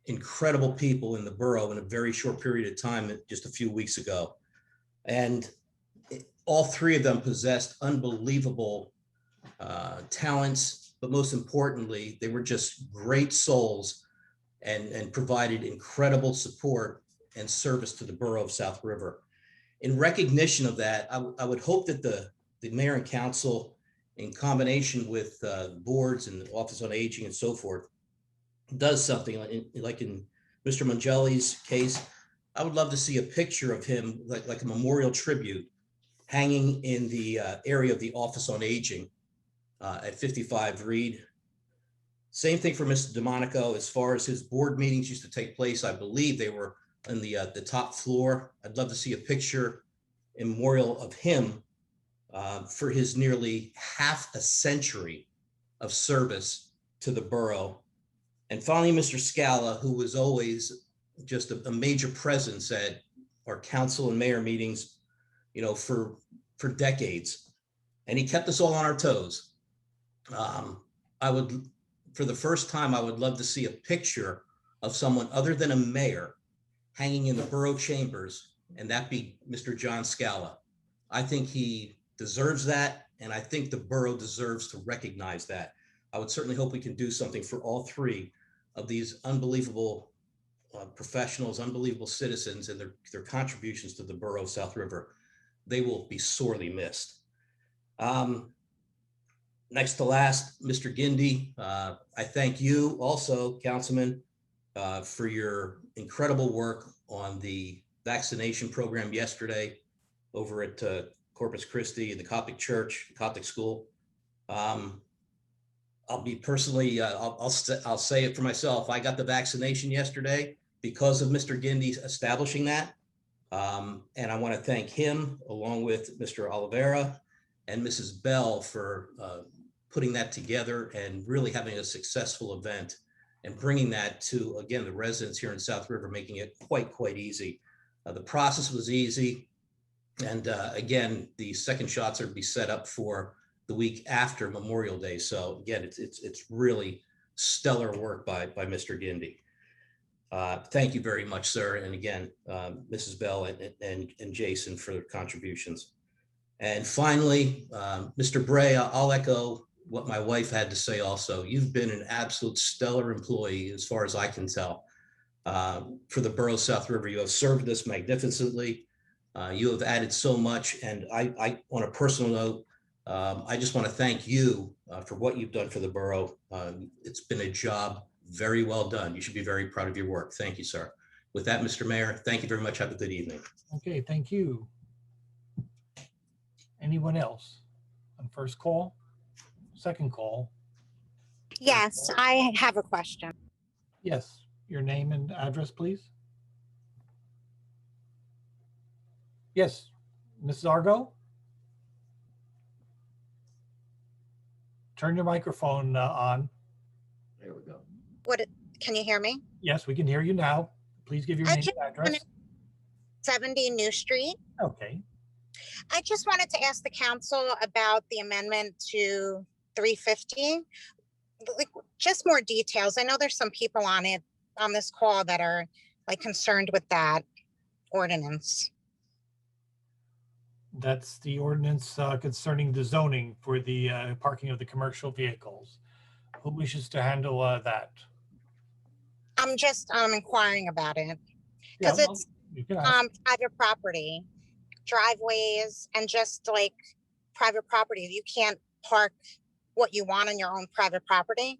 incredible people in the borough in a very short period of time, just a few weeks ago. And all 3 of them possessed unbelievable talents, but most importantly, they were just great souls and provided incredible support and service to the borough of South River. In recognition of that, I would hope that the mayor and council, in combination with boards and the Office on Aging and so forth, does something like in Mr. Mangelli's case. I would love to see a picture of him, like a memorial tribute, hanging in the area of the Office on Aging at 55 Reed. Same thing for Mr. DeMonico. As far as his board meetings used to take place, I believe they were on the top floor. I'd love to see a picture, a memorial of him for his nearly half a century of service to the borough. And finally, Mr. Scala, who was always just a major presence at our council and mayor meetings, you know, for decades. And he kept us all on our toes. For the first time, I would love to see a picture of someone other than a mayor hanging in the borough chambers, and that be Mr. John Scala. I think he deserves that, and I think the borough deserves to recognize that. I would certainly hope we can do something for all 3 of these unbelievable professionals, unbelievable citizens, and their contributions to the borough of South River. They will be sorely missed. Next to last, Mr. Gindi, I thank you also, Councilman, for your incredible work on the vaccination program yesterday over at Corpus Christi, the Coptic Church, Coptic School. I'll be personally, I'll say it for myself. I got the vaccination yesterday because of Mr. Gindi establishing that. And I want to thank him along with Mr. Oliveira and Mrs. Bell for putting that together and really having a successful event and bringing that to, again, the residents here in South River, making it quite easy. The process was easy. And again, the second shots are to be set up for the week after Memorial Day. So again, it's really stellar work by Mr. Gindy. Thank you very much, sir. And again, Mrs. Bell and Jason for their contributions. And finally, Mr. Bray, I'll echo what my wife had to say also. You've been an absolute stellar employee, as far as I can tell, for the Borough of South River. You have served us magnificently. You have added so much. And I on a personal note, I just want to thank you for what you've done for the borough. It's been a job very well done. You should be very proud of your work. Thank you, sir. With that, Mr. Mayor, thank you very much. Have a good evening. Okay, thank you. Anyone else on first call, second call? Yes, I have a question. Yes, your name and address, please. Yes, Mrs. Argo? Turn your microphone on. There we go. Can you hear me? Yes, we can hear you now. Please give your name and address. 70 New Street. Okay. I just wanted to ask the council about the amendment to 350. Like, just more details. I know there's some people on this call that are like concerned with that ordinance. That's the ordinance concerning the zoning for the parking of the commercial vehicles. Who wishes to handle that? I'm just inquiring about it Yeah, because well, it's you can ask. private property, driveways, and just like private property. You can't park what you want on your own private property.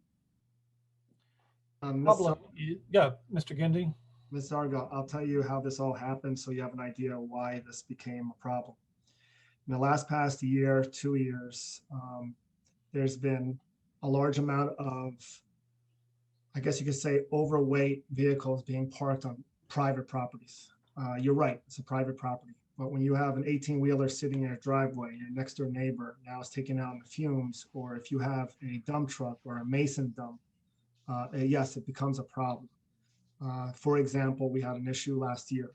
Yeah, Mr. Gindy. Ms. Argo, I'll tell you how this all happened so you have an idea why this became a problem. In the last past year, 2 years, there's been a large amount of, I guess you could say, overweight vehicles being parked on private properties. You're right, it's a private property. But when you have an 18-wheeler sitting in your driveway, your next door neighbor now is taking out the fumes, or if you have a dump truck or a mason dump, yes, it becomes a problem. For example, we had an issue last year.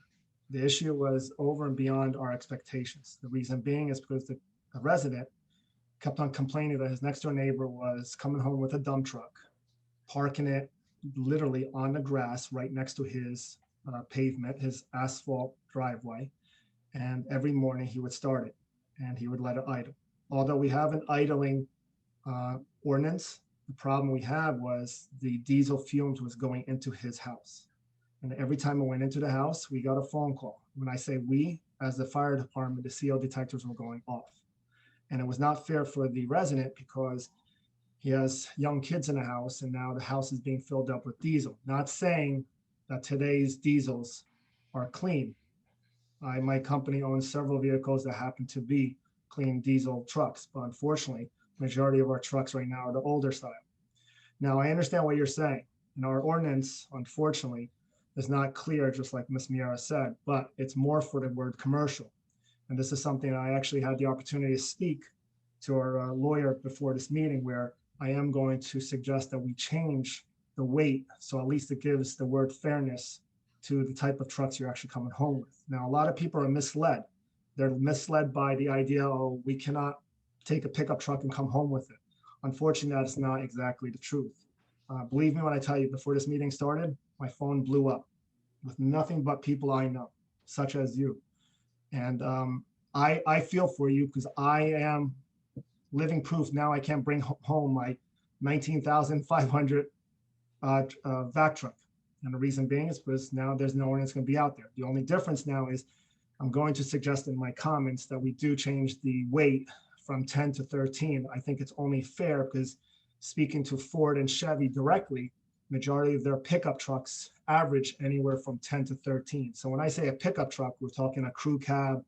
The issue was over and beyond our expectations. The reason being is because the resident kept on complaining that his next door neighbor was coming home with a dump truck, parking it literally on the grass right next to his pavement, his asphalt driveway. And every morning he would start it and he would let it idle. Although we have an idling ordinance, the problem we had was the diesel fumes was going into his house. And every time I went into the house, we got a phone call. When I say we, as the fire department, the CO detectors were going off. And it was not fair for the resident because he has young kids in the house and now the house is being filled up with diesel. Not saying that today's diesels are clean. My company owns several vehicles that happen to be clean diesel trucks, but unfortunately, majority of our trucks right now are the older style. Now, I understand what you're saying. And our ordinance, unfortunately, is not clear, just like Ms. Miera said, but it's more for the word commercial. And this is something I actually had the opportunity to speak to our lawyer before this meeting, where I am going to suggest that we change the weight, so at least it gives the word fairness to the type of trucks you're actually coming home with. Now, a lot of people are misled. They're misled by the idea, oh, we cannot take a pickup truck and come home with it. Unfortunately, that's not exactly the truth. Believe me when I tell you, before this meeting started, my phone blew up with nothing but people I know, such as you. And I feel for you because I am living proof now I can't bring home my 19,500 vac truck. And the reason being is because now there's no one that's going to be out there. The only difference now is I'm going to suggest in my comments that we do change the weight from 10 to 13. I think it's only fair because speaking to Ford and Chevy directly, majority of their pickup trucks average anywhere from 10 to 13. So when I say a pickup truck, we're talking a crew cab,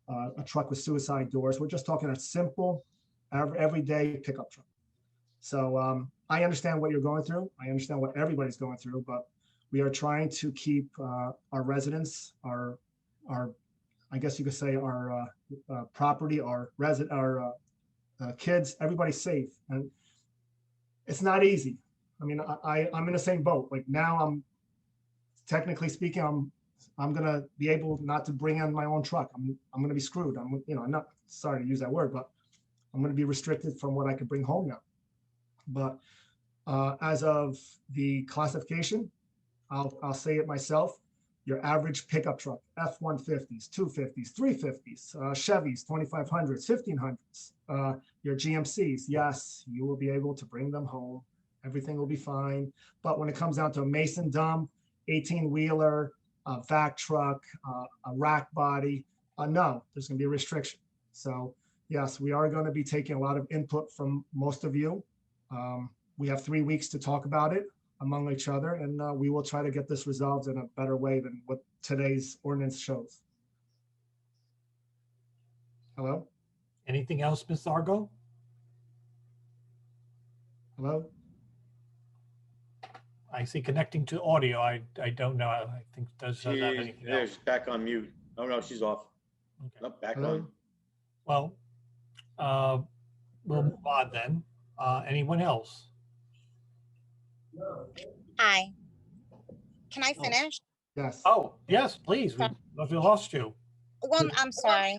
a truck with suicide doors. We're just talking a simple, everyday pickup truck. So I understand what you're going through. I understand what everybody's going through, but we are trying to keep our residents, our I guess you could say our property, our kids, everybody's safe. And it's not easy. I mean, I'm in the same boat. Like now I'm, technically speaking, I'm gonna be able not to bring in my own truck. I'm gonna be screwed. I'm not sorry to use that word, but I'm gonna be restricted from what I could bring home now. But as of the classification, I'll say it myself. Your average pickup truck, F-150s, 250s, 350s, Chevys, 2500s, 1500s, your GMCs, yes, you will be able to bring them home. Everything will be fine. But when it comes down to a Mason dump, 18-wheeler, a vac truck, a rack body, no, there's going to be a restriction. So yes, we are going to be taking a lot of input from most of you. We have 3 weeks to talk about it among each other, and we will try to get this resolved in a better way than what today's ordinance shows. Hello? Anything else, Ms. Argo? Hello? I see connecting to audio. I don't know. I think does have anything else. She's back on mute. Oh, no, she's off. Okay. Nope, back Hello? on. Well, we'll move on then. Anyone else? Hi. Can I finish? Yes. Oh, yes, please. We lost you. Well, I'm sorry.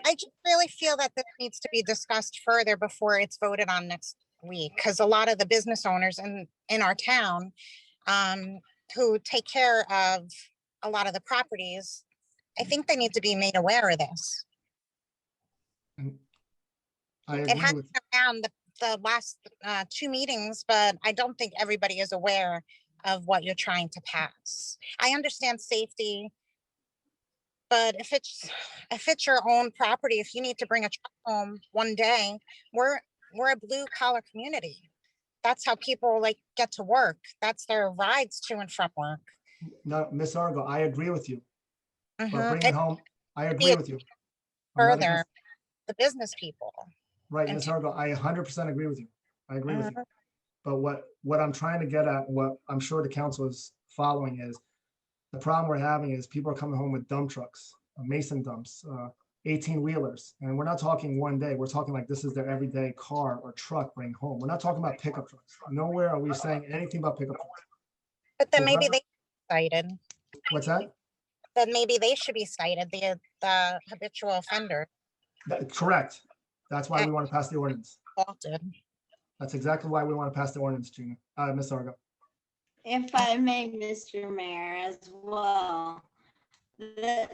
I just really feel that this needs to be discussed further before it's voted on next week, because a lot of the business owners in our town who take care of a lot of the properties, I think they need to be made aware of this. It hasn't come down the last 2 meetings, but I don't think everybody is aware of what you're trying to pass. I understand safety, but if it's your own property, if you need to bring a truck home one day, we're a blue collar community. That's how people like get to work. That's their rides to and from work. No, Miss Argo, I agree with you. But bring It it home, I agree with you. further the business people. Right, Ms. Argo, I 100% agree with you. I agree with you. But what I'm trying to get at, what I'm sure the council is following is, the problem we're having is people are coming home with dump trucks, Mason dumps, 18-wheelers. And we're not talking one day. We're talking like this is their everyday car or truck bring home. We're not talking about pickup trucks. Nowhere are we saying anything about pickup trucks. But then maybe they cited. What's that? Then maybe they should be cited, the habitual offender. Correct. That's why we want to pass the ordinance. Faulted. That's exactly why we want to pass the ordinance, Gina. Ms. Argo. If I may, Mr. Mayor, as well.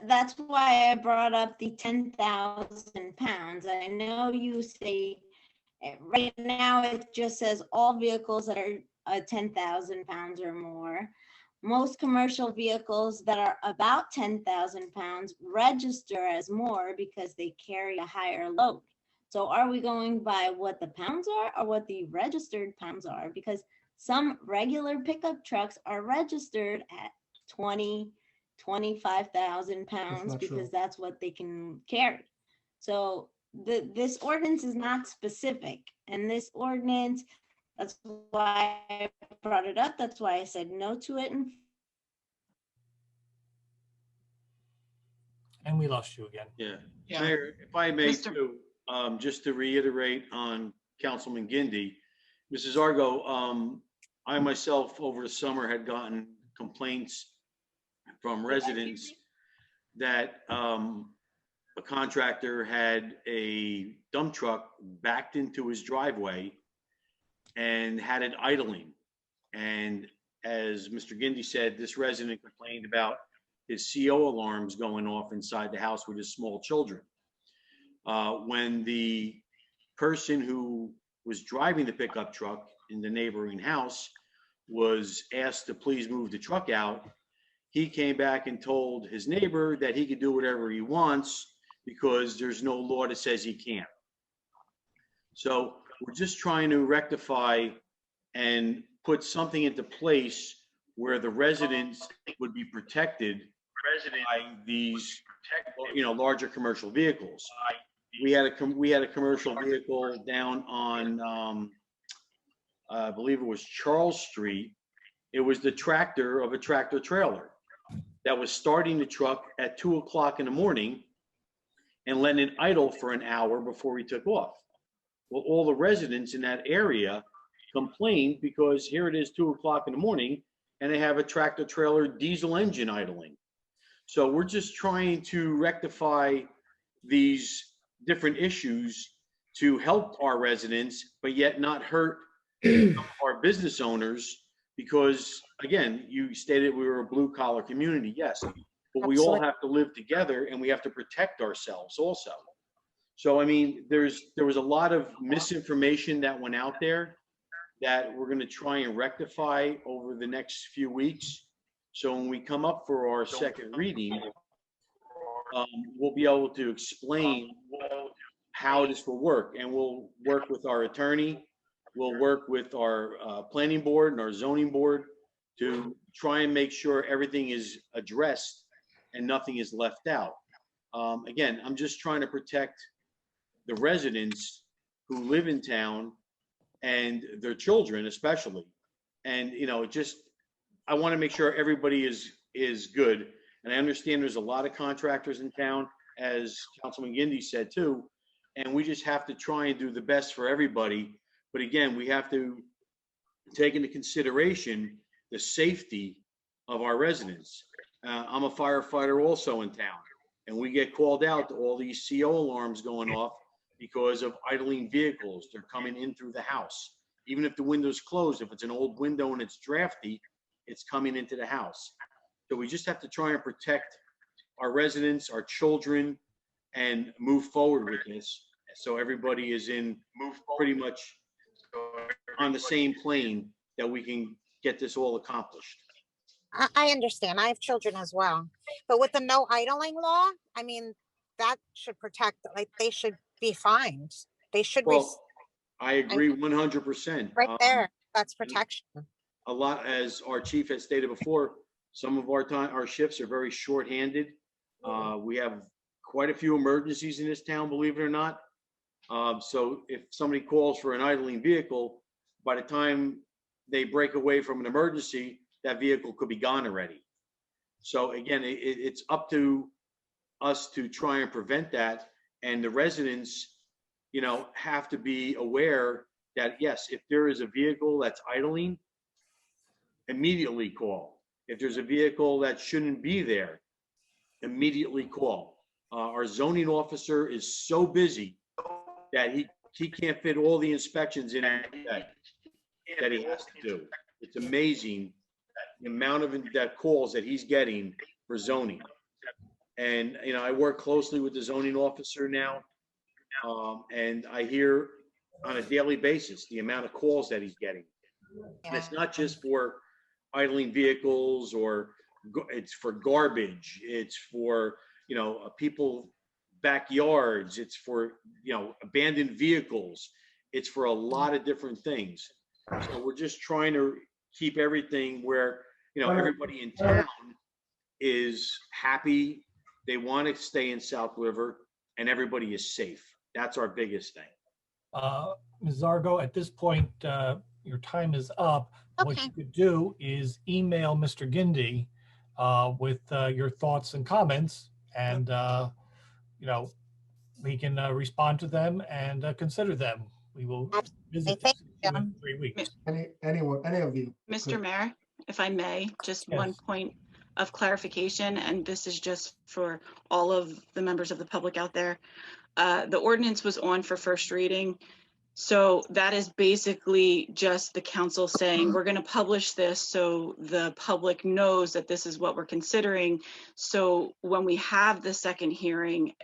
That's why I brought up the 10,000 pounds. I know you say right now it just says all vehicles that are 10,000 pounds or more. Most commercial vehicles that are about 10,000 pounds register as more because they carry a higher load. So are we going by what the pounds are or what the registered pounds are? Because some regular pickup trucks are registered at 25,000 pounds because that's what they can carry. So this ordinance is not specific, and this ordinance, that's why I brought it up. That's why I said no to it. And we lost you again. Yeah. Mayor, if I may too, just to reiterate on Councilman Gindi, Mrs. Argo, I myself over the summer had gotten complaints from residents that a contractor had a dump truck backed into his driveway and had it idling. And as Mr. Gindi said, this resident complained about his CO alarms going off inside the house with his small children. When the person who was driving the pickup truck in the neighboring house was asked to please move the truck out, he came back and told his neighbor that he could do whatever he wants because there's no law that says he can't. So we're just trying to rectify and put something into place where the residents would be protected by these, larger commercial vehicles. We had a commercial vehicle down on, I believe it was Charles Street. It was the tractor of a tractor trailer that was starting the truck at 2 o'clock in the morning and letting it idle for an hour before he took off. Well, all the residents in that area complained because here it is 2 o'clock in the morning and they have a tractor trailer diesel engine idling. So we're just trying to rectify these different issues to help our residents, but yet not hurt our business owners. Because again, you stated we were a blue collar community. Yes, but we all have to live together and we have to protect ourselves also. So, I mean, there was a lot of misinformation that went out there that we're going to try and rectify over the next few weeks. So when we come up for our second reading, we'll be able to explain how this will work, and we'll work with our attorney. We'll work with our planning board and our zoning board to try and make sure everything is addressed and nothing is left out. Again, I'm just trying to protect the residents who live in town and their children especially. And, you know, I want to make sure everybody is good. And I understand there's a lot of contractors in town, as Councilman Gindi said too, and we just have to try and do the best for everybody. But again, we have to take into consideration the safety of our residents. I'm a firefighter also in town, and we get called out to all these CO alarms going off because of idling vehicles. They're coming in through the house. Even if the window's closed, if it's an old window and it's drafty, it's coming into the house. So we just have to try and protect our residents, our children, and move forward with this. So everybody is pretty much on the same plane that we can get this all accomplished. I understand. I have children as well. But with the no idling law, I mean, that should protect, like, they should be fined. They should. Well, I agree 100%. Right there, that's protection. A lot, as our chief has stated before, some of our shifts are very short-handed. We have quite a few emergencies in this town, believe it or not. So if somebody calls for an idling vehicle, by the time they break away from an emergency, that vehicle could be gone already. So again, it's up to us to try and prevent that. And the residents, you know, have to be aware that, yes, if there is a vehicle that's idling, immediately call. If there's a vehicle that shouldn't be there, immediately call. Our zoning officer is so busy that he can't fit all the inspections in that he has to do. It's amazing the amount of that calls that he's getting for zoning. And, you know, I work closely with the zoning officer now, and I hear on a daily basis the amount of calls that he's getting. And it's not just for idling vehicles, or it's for garbage. It's for, you know, people backyards. It's for, you know, abandoned vehicles. It's for a lot of different things. So we're just trying to keep everything where, you know, everybody in town is happy. They want to stay in South River and everybody is safe. That's our biggest thing. Ms. Zargo, at this point, your time is up. Okay. What you could do is email Mr. Gindi with your thoughts and comments, and you know, we can respond to them and consider them. We will visit this in 3 weeks. Any of you. Mr. Mayor, if I may, just Yes. one point of clarification, and this is just for all of the members of the public out there. The ordinance was on for first reading. So that is basically just the council saying, we're going to publish this so the public knows that this is what we're considering. So when we have the second hearing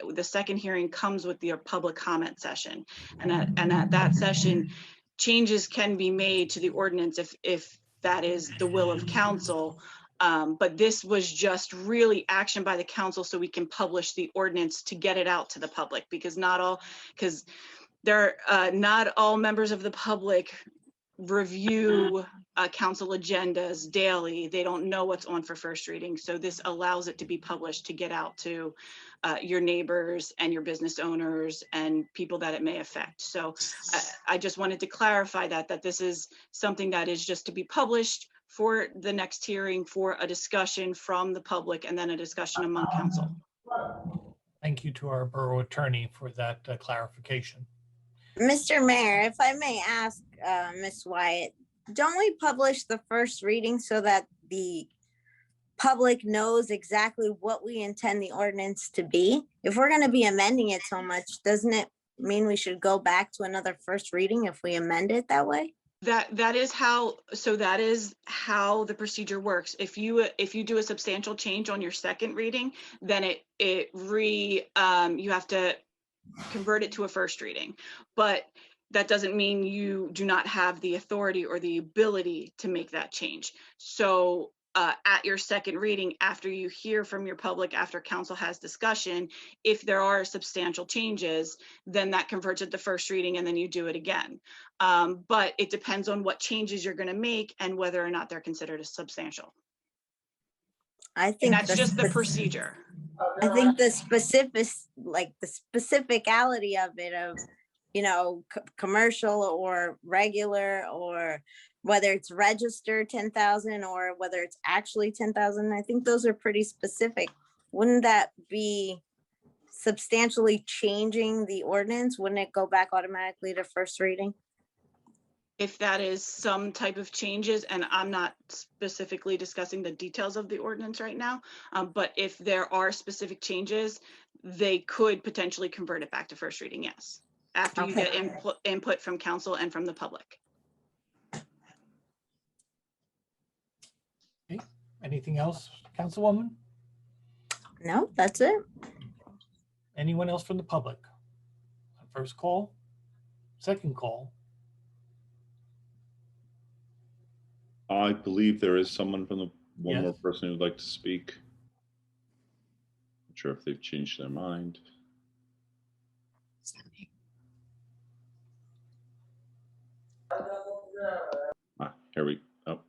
comes with the public comment session. And at that session, changes can be made to the ordinance if that is the will of council. But this was just really action by the council so we can publish the ordinance to get it out to the public, because not all members of the public review council agendas daily. They don't know what's on for first reading. So this allows it to be published to get out to your neighbors and your business owners and people that it may affect. So I just wanted to clarify that this is something that is just to be published for the next hearing, for a discussion from the public, and then a discussion among council. Thank you to our borough attorney for that clarification. Mr. Mayor, if I may ask, Ms. Wyatt, don't we publish the first reading so that the public knows exactly what we intend the ordinance to be? If we're going to be amending it so much, doesn't it mean we should go back to another first reading if we amend it that way? That is how the procedure works. If you do a substantial change on your second reading, then you have to convert it to a first reading. But that doesn't mean you do not have the authority or the ability to make that change. So at your second reading, after you hear from your public, after council has discussion, if there are substantial changes, then that converts it to first reading and then you do it again. But it depends on what changes you're going to make and whether or not they're considered as substantial. I think that's just the procedure. I think the specificality of it, of, you know, commercial or regular, or whether it's registered 10,000 or whether it's actually 10,000, I think those are pretty specific. Wouldn't that be substantially changing the ordinance? Wouldn't it go back automatically to first reading? If that is some type of changes, and I'm not specifically discussing the details of the ordinance right now, but if there are specific changes, they could potentially convert it back to first reading, yes, after you get input from council and from the public. Okay. Anything else, Councilwoman? No, that's it. Anyone else from the public? First call, second call. I believe there is someone from the one Yes. more person who would like to speak. Not sure if they've changed their mind. Here we go. Oh.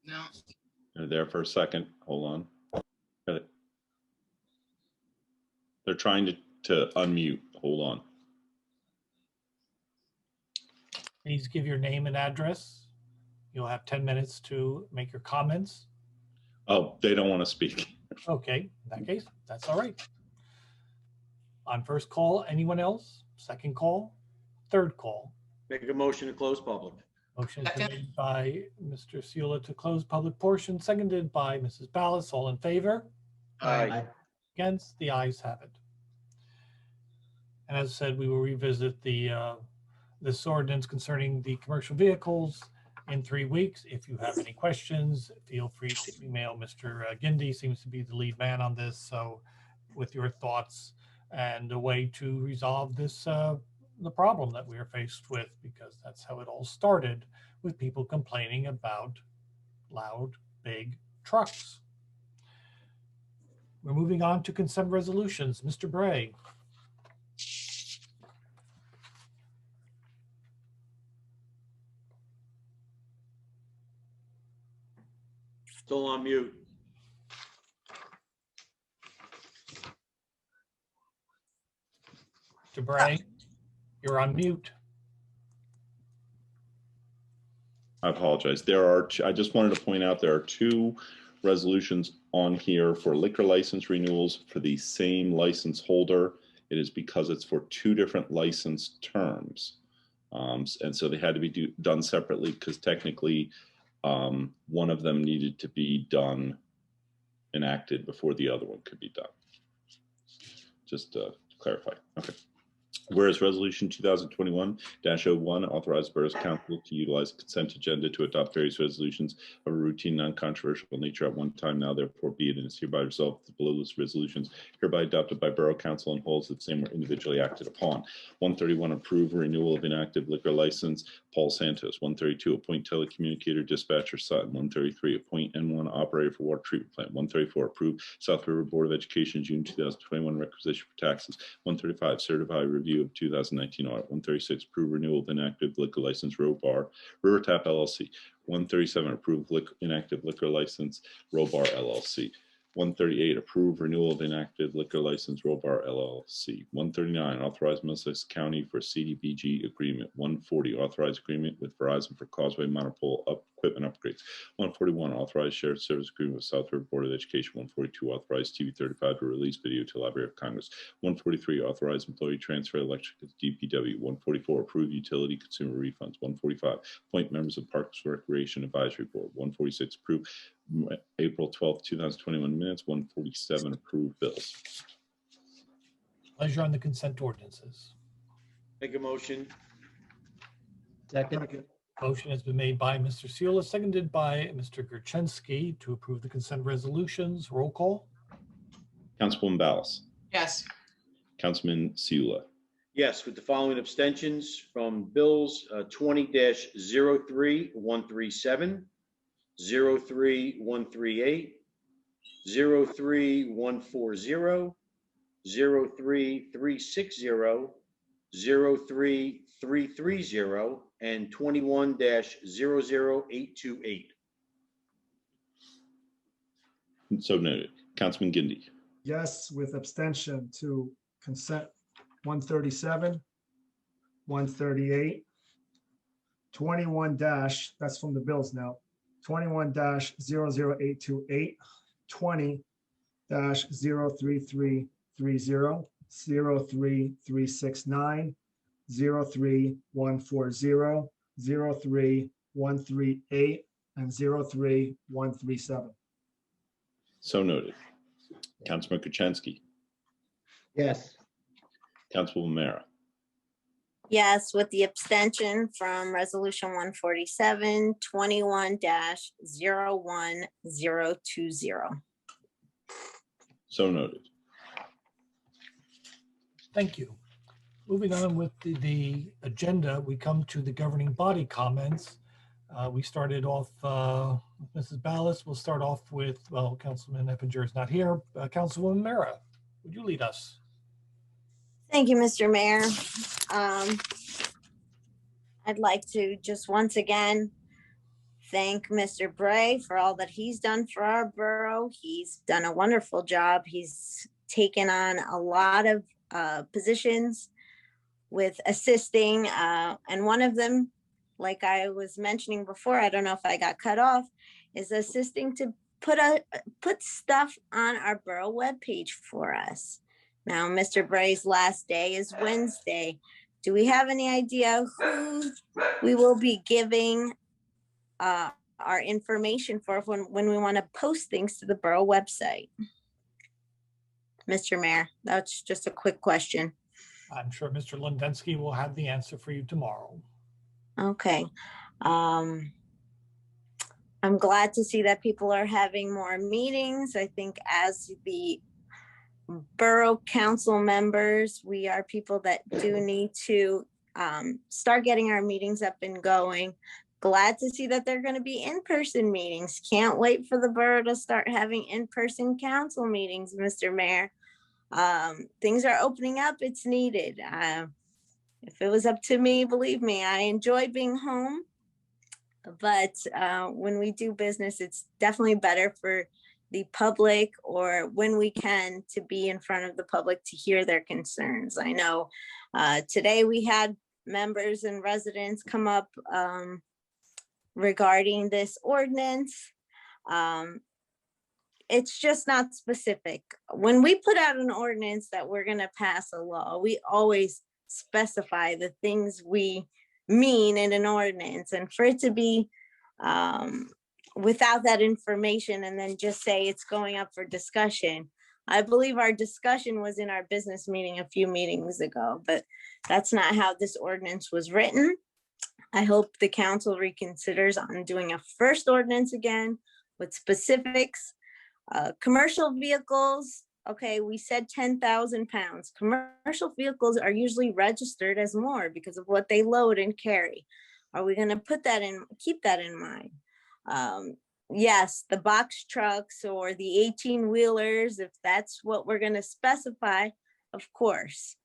No. They're there for a second. Hold on. They're trying to unmute. Hold on. Please give your name and address. You'll have 10 minutes to make your comments. Oh, they don't want to speak. Okay, in that case, that's all right. On first call, anyone else? Second call, third call. Make a motion to close public. Motion is made by Mr. Seula to close public portion, seconded by Mrs. Ballas. All in favor? Aye. Against? The ayes have it. And as I said, we will revisit this ordinance concerning the commercial vehicles in 3 weeks. If you have any questions, feel free to email Mr. Gindi. Seems to be the lead man on this. So with your thoughts and a way to resolve this, the problem that we are faced with, because that's how it all started, with people complaining about loud, big trucks. We're moving on to consent resolutions. Mr. Bray. Still on mute. Mr. Bray, you're on mute. I apologize. I just wanted to point out there are 2 resolutions on here for liquor license renewals for the same license holder. It is because it's for 2 different license terms. And so they had to be done separately because technically one of them needed to be enacted before the other one could be done. Just to clarify. Okay. Whereas Resolution 2021-01 authorized Borough's Council to utilize the consent agenda to adopt various resolutions of a routine, non-controversial nature at one time, now therefore be it and is hereby resolved that below list resolutions hereby adopted by Borough Council and holds that the same were individually acted upon. 131, approve renewal of inactive liquor license, Paul Santos. 132, appoint telecommunicator dispatcher Sutton. 133, appoint N1 operator for water treatment plant. 134, approve South River Board of Education June 2021 requisition for taxes. 135, certify review of 2019 audit. 136, approve renewal of inactive liquor license Row Bar River Tap LLC. 137, approve inactive liquor license Row Bar LLC. 138, approve renewal of inactive liquor license Row Bar LLC. 139, authorize Middlesex County for CDBG agreement. 140, authorize agreement with Verizon for Causeway Monopole equipment upgrades. 141, authorized shared service agreement with South River Board of Education. 142, authorized TV 35 to release video to Library of Congress. 143, authorized employee transfer electric to DPW. 144, approve utility consumer refunds. 145, appoint members of Parks and Recreation Advisory Board. 146, approve April 12th, 2021 minutes. 147, approve bills. Pleasure on the consent ordinances. Make a motion. Second. Motion has been made by Mr. Seula, seconded by Mr. Gerchensky to approve the consent resolutions. Roll call. Councilwoman Ballas. Yes. Councilman Seula. Yes, with the following abstentions from bills 20-03137, 03138, 03140, 03360, 03330, and 21-00828. So noted. Councilman Gindi. Yes, with abstention to consent 137, 138, 21 dash, that's from the bills now, 21-00828, 20-03330, 03369, 03140, 03138, and 03137. So noted. Councilman Gerchensky. Yes. Councilwoman Mara. Yes, with the abstention from resolution 147, 21-01020. So noted. Thank you. Moving on with the agenda, we come to the governing body comments. We started off, Mrs. Ballas, we'll start off with, well, Councilman Eppinger is not here. Councilwoman Mara, would you lead us? Thank you, Mr. Mayor. I'd like to just once again thank Mr. Bray for all that he's done for our borough. He's done a wonderful job. He's taken on a lot of positions with assisting, and one of them, like I was mentioning before, I don't know if I got cut off, is assisting to put stuff on our borough webpage for us. Now, Mr. Bray's last day is Wednesday. Do we have any idea who we will be giving our information for when we want to post things to the borough website? Mr. Mayor, that's just a quick question. I'm sure Mr. Lundensky will have the answer for you tomorrow. Okay. I'm glad to see that people are having more meetings. I think as the borough council members, we are people that do need to start getting our meetings up and going. Glad to see that they're going to be in-person meetings. Can't wait for the borough to start having in-person council meetings, Mr. Mayor. Things are opening up. It's needed. If it was up to me, believe me, I enjoy being home. But when we do business, it's definitely better for the public, or when we can, to be in front of the public to hear their concerns. I know today we had members and residents come up regarding this ordinance. It's just not specific. When we put out an ordinance that we're going to pass a law, we always specify the things we mean in an ordinance, and for it to be without that information and then just say it's going up for discussion. I believe our discussion was in our business meeting a few meetings ago, but that's not how this ordinance was written. I hope the council reconsiders on doing a first ordinance again with specifics. Commercial vehicles, okay, we said 10,000 pounds. Commercial vehicles are usually registered as more because of what they load and carry. Are we going to put that in, keep that in mind? Yes, the box trucks or the 18-wheelers, if that's what we're going to specify, of course.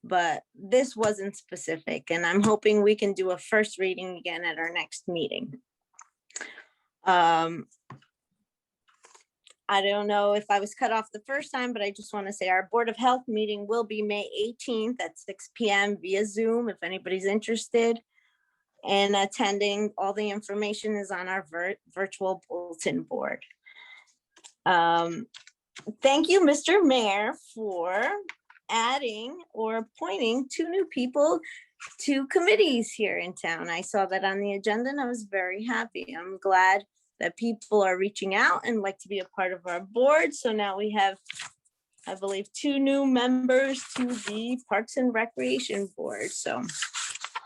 But this wasn't specific, and I'm hoping we can do a first reading again at our next meeting. I don't know if I was cut off the first time, but I just want to say our Board of Health meeting will be May 18th at 6 p.m. via Zoom, if anybody's interested. and attending. All the information is on our virtual bulletin board. Thank you, Mr. Mayor, for adding or appointing 2 new people to committees here in town. I saw that on the agenda and I was very happy. I'm glad that people are reaching out and like to be a part of our board. So now we have, I believe, 2 new members to the Parks and Recreation Board. So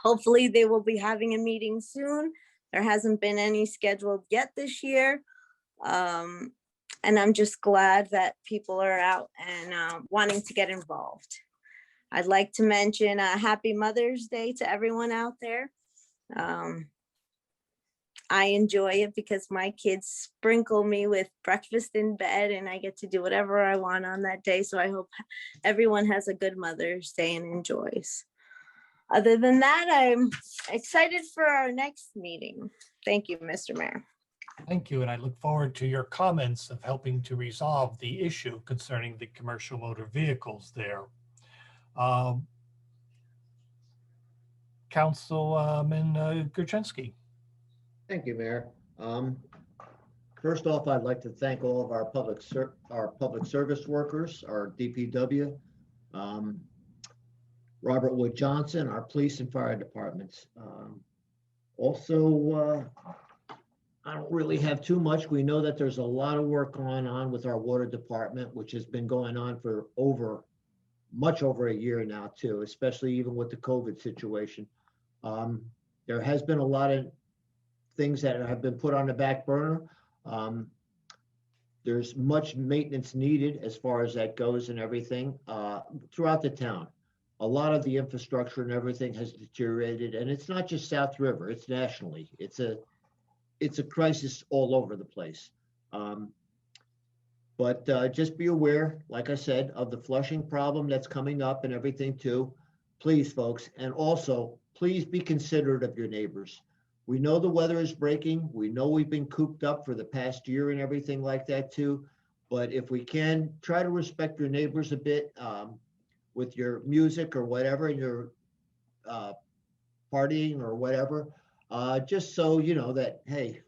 hopefully they will be having a meeting soon. There hasn't been any scheduled yet this year. And I'm just glad that people are out and wanting to get involved. I'd like to mention a happy Mother's Day to everyone out there. I enjoy it because my kids sprinkle me with breakfast in bed and I get to do whatever I want on that day. So I hope everyone has a good Mother's Day and enjoys. Other than that, I'm excited for our next meeting. Thank you, Mr. Mayor. Thank you, and I look forward to your comments of helping to resolve the issue concerning the commercial motor vehicles there. Councilman Gerczynski. Thank you, Mayor. First off, I'd like to thank all of our public service workers, our DPW, Robert Wood Johnson, our police and fire departments. Also, I don't really have too much. We know that there's a lot of work going on with our water department, which has been going on for much over a year now too, especially even with the COVID situation. There has been a lot of things that have been put on the back burner. There's much maintenance needed as far as that goes and everything throughout the town. A lot of the infrastructure and everything has deteriorated, and it's not just South River, it's nationally. It's a crisis all over the place. But just be aware, like I said, of the flushing problem that's coming up and everything too. Please, folks, and also please be considerate of your neighbors. We know the weather is breaking. We know we've been cooped up for the past year and everything like that too. But if we can, try to respect your neighbors a bit with your music or whatever, your partying or whatever. Just so you know that, hey,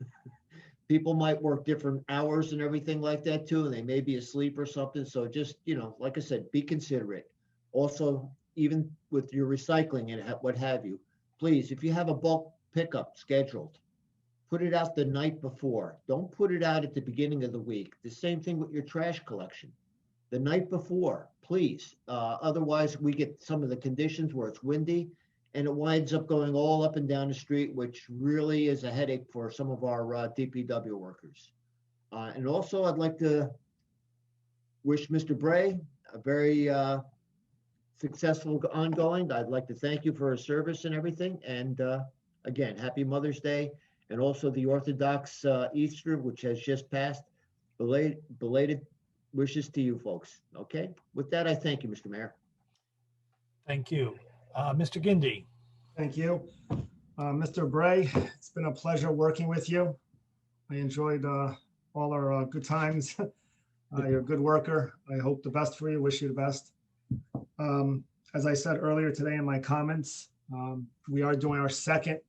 people might work different hours and everything like that too, and they may be asleep or something. So just, like I said, be considerate. Also, even with your recycling and what have you, please, if you have a bulk pickup scheduled, put it out the night before. Don't put it out at the beginning of the week. The same thing with your trash collection. The night before, please. Otherwise, we get some of the conditions where it's windy, and it winds up going all up and down the street, which really is a headache for some of our DPW workers. And also, I'd like to wish Mr. Bray a very successful ongoing. I'd like to thank you for his service and everything. And again, happy Mother's Day. And also the Orthodox Easter, which has just passed. Belated wishes to you folks. Okay. With that, I thank you, Mr. Mayor. Thank you. Mr. Gindi. Thank you. Mr. Bray, it's been a pleasure working with you. I enjoyed all our good times. You're a good worker. I hope the best for you. Wish you the best. As I said earlier today in my comments, we are doing our second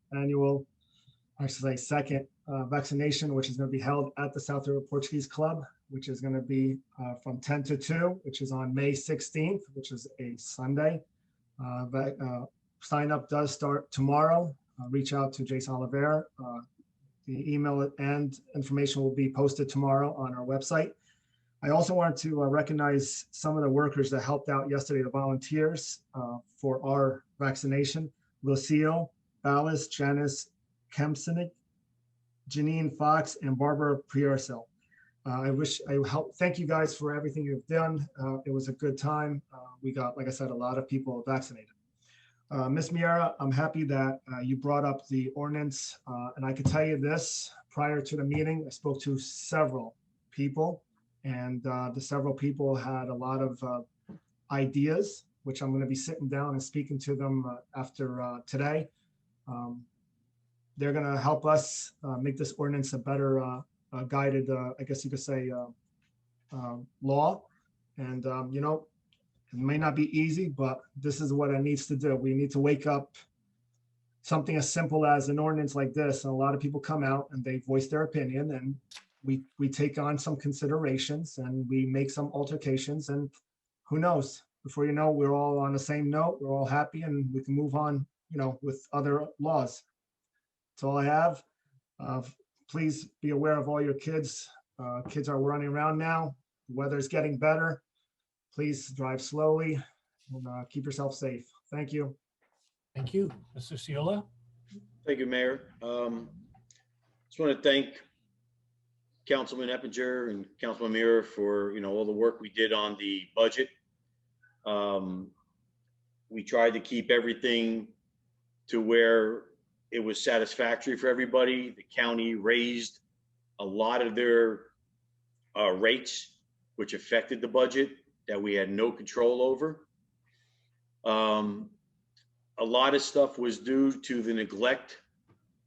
vaccination, which is going to be held at the South River Portuguese Club, which is going to be from 10 to 2, which is on May 16th, which is a Sunday. Sign up does start tomorrow. Reach out to Jason Oliveira. The email and information will be posted tomorrow on our website. I also wanted to recognize some of the workers that helped out yesterday, the volunteers for our vaccination. Lucio Ballas, Janice Kempsonic, Janine Fox, and Barbara Priercel. Thank you guys for everything you've done. It was a good time. We got, like I said, a lot of people vaccinated. Ms. Miera, I'm happy that you brought up the ordinance. And I could tell you this, prior to the meeting, I spoke to several people, and the several people had a lot of ideas, which I'm going to be sitting down and speaking to them after today. They're going to help us make this ordinance a better guided, I guess you could say, law. And, it may not be easy, but this is what it needs to do. We need to wake up something as simple as an ordinance like this, and a lot of people come out and they voice their opinion, and we take on some considerations and we make some altercations, and who knows, before you know, we're all on the same note, we're all happy, and we can move on, with other laws. That's all I have. Please be aware of all your kids. Kids are running around now. The weather's getting better. Please drive slowly and keep yourself safe. Thank you. Thank you. Mr. Ciola? Thank you, Mayor. Just want to thank Councilman Eppinger and Councilman Mira for, all the work we did on the budget. We tried to keep everything to where it was satisfactory for everybody. The county raised a lot of their rates, which affected the budget that we had no control over. A lot of stuff was due to the neglect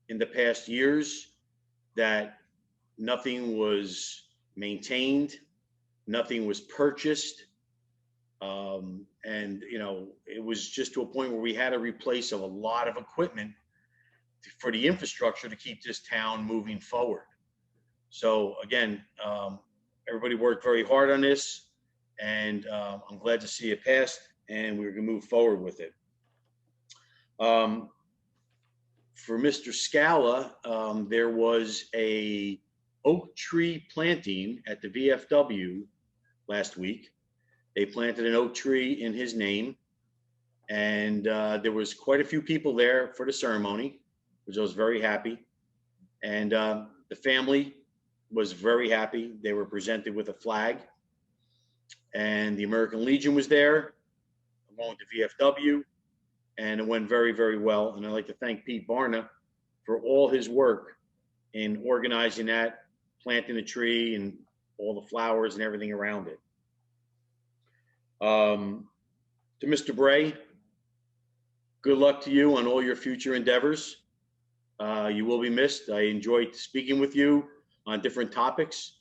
in the past years, that nothing was maintained, nothing was purchased. And, it was just to a point where we had to replace a lot of equipment for the infrastructure to keep this town moving forward. So again, everybody worked very hard on this, and I'm glad to see it passed, and we're gonna move forward with it. For Mr. Scala, there was a oak tree planting at the VFW last week. They planted an oak tree in his name, and there was quite a few people there for the ceremony, which I was very happy. And the family was very happy. They were presented with a flag, and the American Legion was there, along with the VFW, and it went very, very well. And I'd like to thank Pete Barna for all his work in organizing that, planting the tree and all the flowers and everything around it. To Mr. Bray, good luck to you on all your future endeavors. You will be missed. I enjoyed speaking with you on different topics.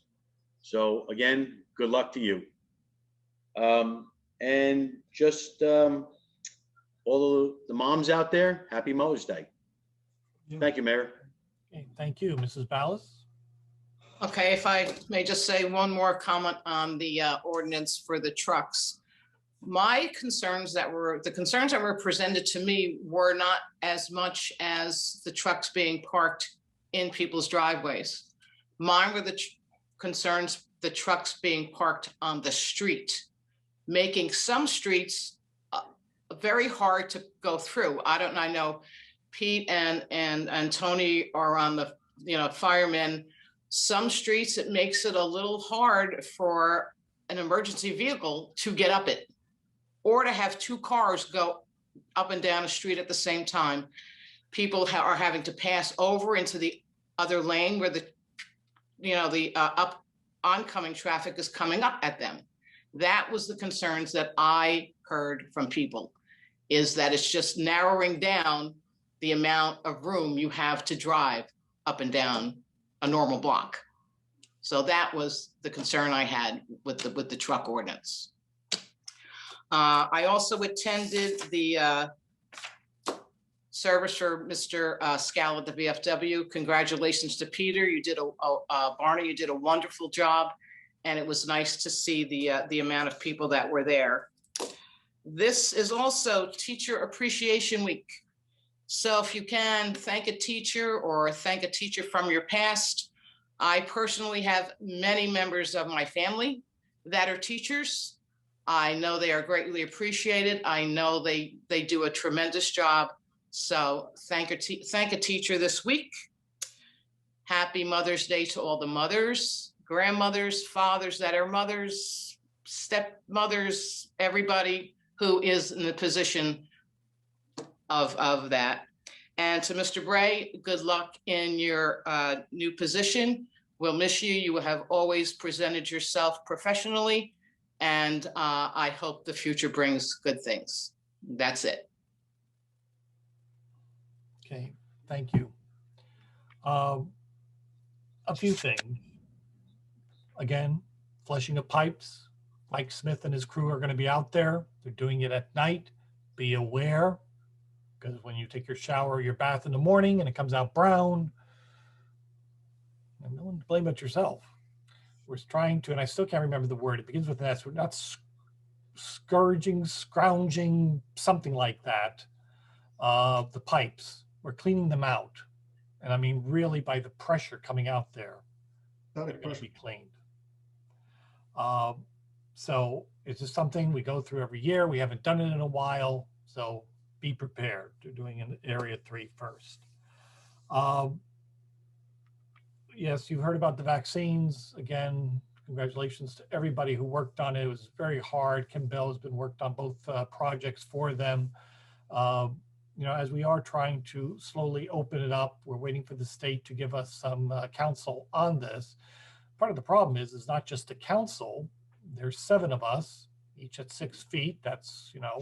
So again, good luck to you. And just all the moms out there, happy Mother's Day. Thank you, Mayor. Okay, thank you. Mrs. Ballas? Okay, if I may just say one more comment on the ordinance for the trucks. The concerns that were presented to me were not as much as the trucks being parked in people's driveways. Mine were the concerns, the trucks being parked on the street, making some streets very hard to go through. I know Pete and Tony are on the, firemen. Some streets, it makes it a little hard for an emergency vehicle to get up it, or to have two cars go up and down a street at the same time. People are having to pass over into the other lane where the oncoming traffic is coming up at them. That was the concerns that I heard from people, is that it's just narrowing down the amount of room you have to drive up and down a normal block. So that was the concern I had with the truck ordinance. I also attended the service for Mr. Scala at the VFW. Congratulations to Peter. You did Barney, you did a wonderful job, and it was nice to see the amount of people that were there. This is also Teacher Appreciation Week. So if you can thank a teacher or thank a teacher from your past. I personally have many members of my family that are teachers. I know they are greatly appreciated. I know they do a tremendous job. So thank a teacher this week. Happy Mother's Day to all the mothers, grandmothers, fathers that are mothers, stepmothers, everybody who is in the position of that. And to Mr. Bray, good luck in your new position. We'll miss you. You have always presented yourself professionally, and I hope the future brings good things. That's it. Okay, thank you. A few things. Again, flushing of pipes. Mike Smith and his crew are going to be out there. They're doing it at night. Be aware. because when you take your shower or your bath in the morning and it comes out brown, and no one to blame but yourself. We're trying to, and I still can't remember the word. It begins with an S. We're not scourging, scrounging, something like that. The pipes, we're cleaning them out. And I mean, really by the pressure coming out there, they're going to be cleaned. So it's just something we go through every year. We haven't done it in a while. So be prepared. They're doing an area 3 first. Yes, you've heard about the vaccines. Again, congratulations to everybody who worked on it. It was very hard. Kim Bell has been worked on both projects for them. You know, as we are trying to slowly open it up, we're waiting for the state to give us some counsel on this. Part of the problem is not just the council. There's 7 of us, each at 6 feet. That's, you know,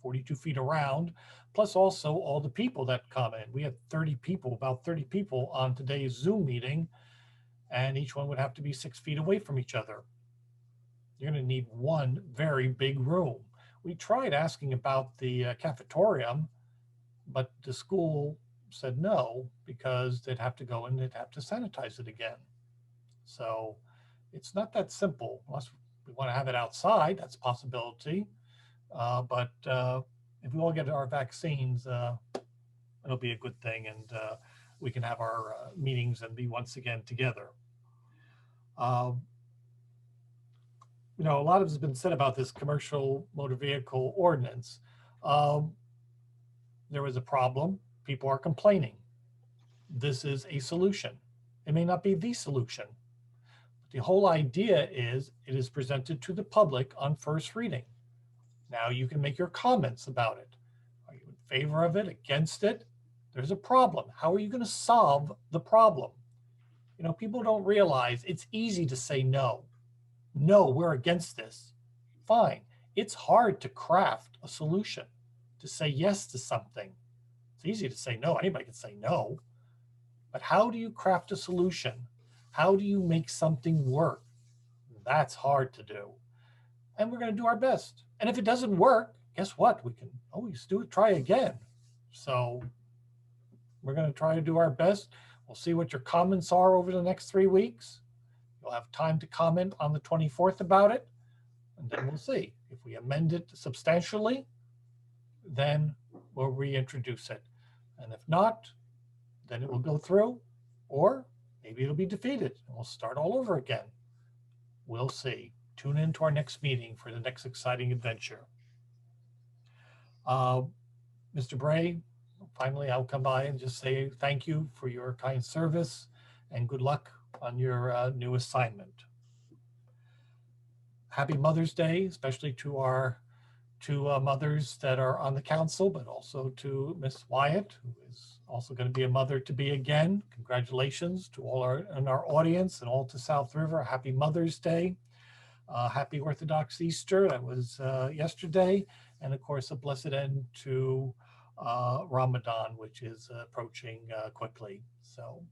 42 feet around, plus also all the people that come in. We had 30 people, about 30 people on today's Zoom meeting, and each one would have to be 6 feet away from each other. You're going to need one very big room. We tried asking about the cafetorium, but the school said no, because they'd have to go and they'd have to sanitize it again. So it's not that simple. Unless we want to have it outside, that's a possibility. But if we all get our vaccines, it'll be a good thing, and we can have our meetings and be once again together. You know, a lot has been said about this commercial motor vehicle ordinance. There was a problem. People are complaining. This is a solution. It may not be the solution. But the whole idea is it is presented to the public on first reading. Now you can make your comments about it. Are you in favor of it, against it? There's a problem. How are you going to solve the problem? You know, people don't realize it's easy to say no. No, we're against this. Fine. It's hard to craft a solution, to say yes to something. It's easy to say no. Anybody can say no. But how do you craft a solution? How do you make something work? That's hard to do. And we're going to do our best. And if it doesn't work, guess what? We can always try again. So we're going to try to do our best. We'll see what your comments are over the next 3 weeks. You'll have time to comment on the 24th about it. And then we'll see. If we amend it substantially, then we'll reintroduce it. And if not, then it will go through, or maybe it'll be defeated and we'll start all over again. We'll see. Tune in to our next meeting for the next exciting adventure. Mr. Bray, finally, I'll come by and just say thank you for your kind service and good luck on your new assignment. Happy Mother's Day, especially to our two mothers that are on the council, but also to Miss Wyatt, who is also going to be a mother to be again. Congratulations to all in our audience and all to South River. Happy Mother's Day. Happy Orthodox Easter. That was yesterday. And of course, a blessed end to Ramadan, which is approaching quickly. So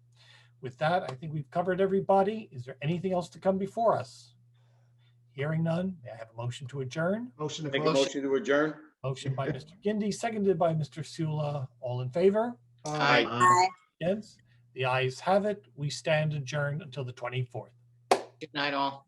with that, I think we've covered everybody. Is there anything else to come before us? Hearing none, may I have a motion to adjourn? Motion to Make a motion to adjourn. Motion by Mr. Gindi, seconded by Mr. Sula. All in favor? Aye. Aye. Against? The ayes have it. We stand adjourned until the 24th. Good night, all.